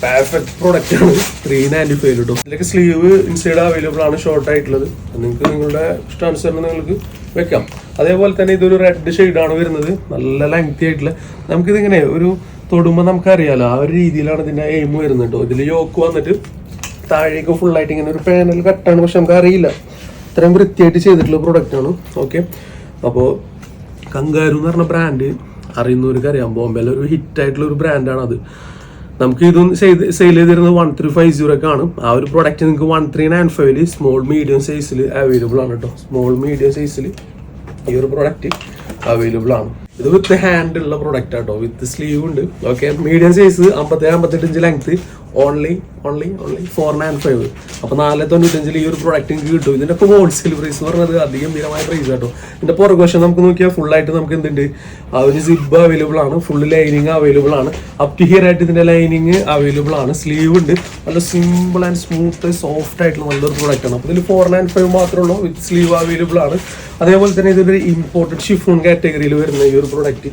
പെർഫെക്റ്റ് പ്രൊഡക്റ്റ് ആണ്. 395 കേട്ടോ. ഇതിലേക്ക് സ്ലീവ് ഇൻസൈഡ് അവൈലബിൾ ആണ്, ഷോർട്ട് ആയിട്ടുള്ളത്. നിങ്ങൾക്ക് നിങ്ങളുടെ ഇഷ്ടാനുസരണം നിങ്ങൾക്ക് വെക്കാം. അതേപോലെ തന്നെ ഇതൊരു റെഡ് ഷെയ്ഡാണ് വരുന്നത്, നല്ല ലെങ്തി ആയിട്ടുള്ള. നമുക്കിതിങ്ങനെ ഒരു തൊടുമ്പോൾ നമുക്കറിയാലോ ആ ഒരു രീതിയിലാണ് ഇതിൻ്റെ എയിം വരുന്നത് കേട്ടോ. ഇതിൽ യോക്ക് വന്നിട്ട് താഴേക്ക് ഫുള്ളായിട്ട് ഇങ്ങനെ ഒരു പാനൽ കട്ടാണ്, പക്ഷെ നമുക്ക് അറിയില്ല. ഇത്രയും വൃത്തിയായിട്ട് ചെയ്തിട്ടുള്ള പ്രൊഡക്റ്റാണ്. ഓക്കെ, അപ്പോൾ കങ്കാരു എന്ന് പറഞ്ഞ ബ്രാൻഡ് അറിയുന്നവർക്ക് അറിയാം. ബോംബെയിലെ ഒരു ഹിറ്റായിട്ടുള്ള ഒരു ബ്രാൻഡാണ് അത്. നമുക്ക് ഇതും സെയിൽ ചെയ്തിരുന്നത് 1350 ആണ്. ആ ഒരു പ്രൊഡക്റ്റ് നിങ്ങൾക്ക് 1395 സ്മോൾ മീഡിയം സൈസിൽ അവൈലബിൾ ആണ് കേട്ടോ. സ്മോൾ മീഡിയം സൈസിൽ ഈ ഒരു പ്രൊഡക്റ്റ് അവൈലബിൾ ആണ്. ഇത് വിത്ത് ഹാൻഡ് ഉള്ള പ്രൊഡക്റ്റ് ആട്ടോ, വിത്ത് സ്ലീവ് ഉണ്ട്. Okay, medium size 57-58 length only 495. അപ്പോൾ 495 ഈ ഒരു പ്രൊഡക്റ്റ് നിങ്ങൾക്ക് കിട്ടും. ഇതിൻ്റെ ഇപ്പോൾ ഹോൾസെയിൽ പ്രൈസ് എന്ന് പറഞ്ഞത് അധികംഭീരമായ പ്രൈസ് ആട്ടോ. ഇതിൻ്റെ പുറകുവശം നമുക്ക് നോക്കിയാൽ ഫുള്ളായിട്ട് നമുക്ക് എന്തുണ്ട്, ആ ഒരു സിബ് അവൈലബിൾ ആണ്, ഫുള്ള് ലൈനിങ് അവൈലബിൾ ആണ്. അപ് ടു ഹിയർ ആയിട്ട് ഇതിൻ്റെ ലൈനിങ് അവൈലബിൾ ആണ്. സ്ലീവ് ഉണ്ട്. നല്ല സിമ്പിൾ ആൻഡ് സ്മൂത്ത് സോഫ്റ്റ് ആയിട്ടുള്ള നല്ലൊരു പ്രൊഡക്റ്റ് ആണ്. അപ്പോൾ ഇതിൽ 495 മാത്രമേ ഉള്ളൂ, വിത്ത് സ്ലീവ് അവൈലബിൾ ആണ്. അതേപോലെ തന്നെ ഇതൊരു ഇമ്പോർട്ടഡ് ഷിഫോൺ കാറ്റഗറിയിൽ വരുന്ന ഈ ഒരു പ്രൊഡക്റ്റ്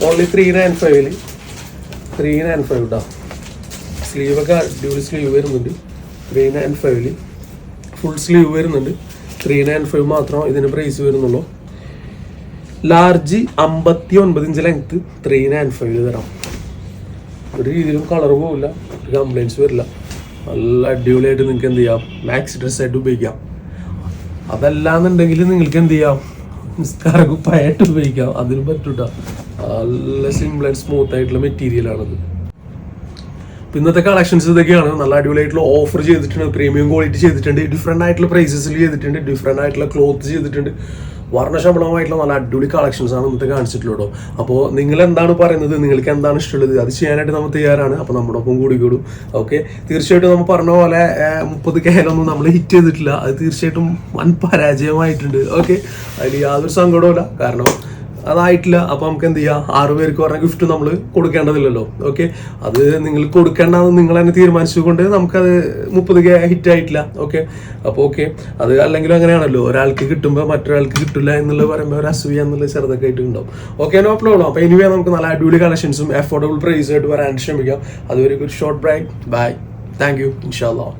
ഓൺലി 395 കേട്ടോ. സ്ലീവൊക്കെ അടിപൊളി സ്ലീവ് വരുന്നുണ്ട്. 395 ഫുൾ സ്ലീവ് വരുന്നുണ്ട്. 395 മാത്രം ഇതിന് പ്രൈസ് വരുന്നുള്ളൂ. ലാർജ് 59 ഇഞ്ച് ലെങ്ത് 395 തരാം. ഒരു രീതിയിലും കളർ പോവില്ല, ഒരു കംപ്ലൈൻറ്റ്സ് വരില്ല. നല്ല അടിപൊളിയായിട്ട് നിങ്ങൾക്ക് എന്ത് ചെയ്യാം, മാക്സി ഡ്രസ്സായിട്ട് ഉപയോഗിക്കാം. അതല്ലാന്നുണ്ടെങ്കിൽ നിങ്ങൾക്ക് എന്ത് ചെയ്യാം, നിസ്കാര കുപ്പായിട്ട് ഉപയോഗിക്കാം. അതിന് പറ്റൂട്ടോ. നല്ല സിമ്പിൾ ആൻഡ് സ്മൂത്ത് ആയിട്ടുള്ള മെറ്റീരിയലാണത്. ഇന്നത്തെ കളക്ഷൻസ് ഇതൊക്കെയാണ്. നല്ല അടിപൊളിയായിട്ടുള്ള ഓഫർ ചെയ്തിട്ടുണ്ട്, പ്രീമിയം ക്വാളിറ്റി ചെയ്തിട്ടുണ്ട്, ഡിഫറെൻ്റ് ആയിട്ടുള്ള പ്രൈസസിൽ ചെയ്തിട്ടുണ്ട്, ഡിഫറെൻ്റ് ആയിട്ടുള്ള ക്ലോത്ത് ചെയ്തിട്ടുണ്ട്. വർണ്ണശബളമായിട്ടുള്ള നല്ല അടിപൊളി കളക്ഷൻസ് ആണ് ഇന്നത്തെ കാണിച്ചിട്ടുള്ളൂ. അപ്പോൾ നിങ്ങൾ എന്താണ് പറയുന്നത്, നിങ്ങൾക്ക് എന്താണ് ഇഷ്ടമുള്ളത്, അത് ചെയ്യാനായിട്ട് നമ്മൾ തയ്യാറാണ്. അപ്പോൾ നമ്മുടെ ഒപ്പം കൂടിക്കൂടും. ഓക്കെ, തീർച്ചയായിട്ടും നമ്മൾ പറഞ്ഞ പോലെ 30K നമ്മൾ ഹിറ്റ് ചെയ്തിട്ടില്ല. അത് തീർച്ചയായിട്ടും വൻ പരാജയമായിട്ടുണ്ട്. ഓക്കെ, അതിൽ യാതൊരു സങ്കടവുമില്ല. കാരണം അതായിട്ടില്ല. അപ്പൊ നമുക്ക് എന്ത് ചെയ്യാം, 6 പേർക്ക് പറഞ്ഞ ഗിഫ്റ്റ് നമ്മൾ കൊടുക്കേണ്ടതില്ലല്ലോ. ഓക്കെ, അത് നിങ്ങൾ കൊടുക്കേണ്ടെന്ന് നിങ്ങൾ തന്നെ തീരുമാനിച്ചുകൊണ്ട് നമുക്കത് 30K ഹിറ്റ് ആയിട്ടില്ല. ഓക്കെ, അപ്പോൾ ഓക്കെ, അത് അല്ലെങ്കിലും അങ്ങനെയാണല്ലോ, ഒരാൾക്ക് കിട്ടുമ്പോൾ മറ്റൊരാൾക്ക് കിട്ടില്ല എന്നുള്ളത് പറയുമ്പോൾ ഒരു അസൂയ എന്നുള്ള ചെറുതൊക്കെ ആയിട്ട് ഉണ്ടാവും. Okay, no problem. അപ്പൊ എനിവേ നമുക്ക് നല്ല അടിപൊളി കളക്ഷൻസും അഫോർഡബിൾ പ്രൈസ് ആയിട്ട് വരാൻ ശ്രമിക്കാം. അതുവരെ ഒരു short break. Bye, thank you, ഇൻഷാ അല്ലാഹ്.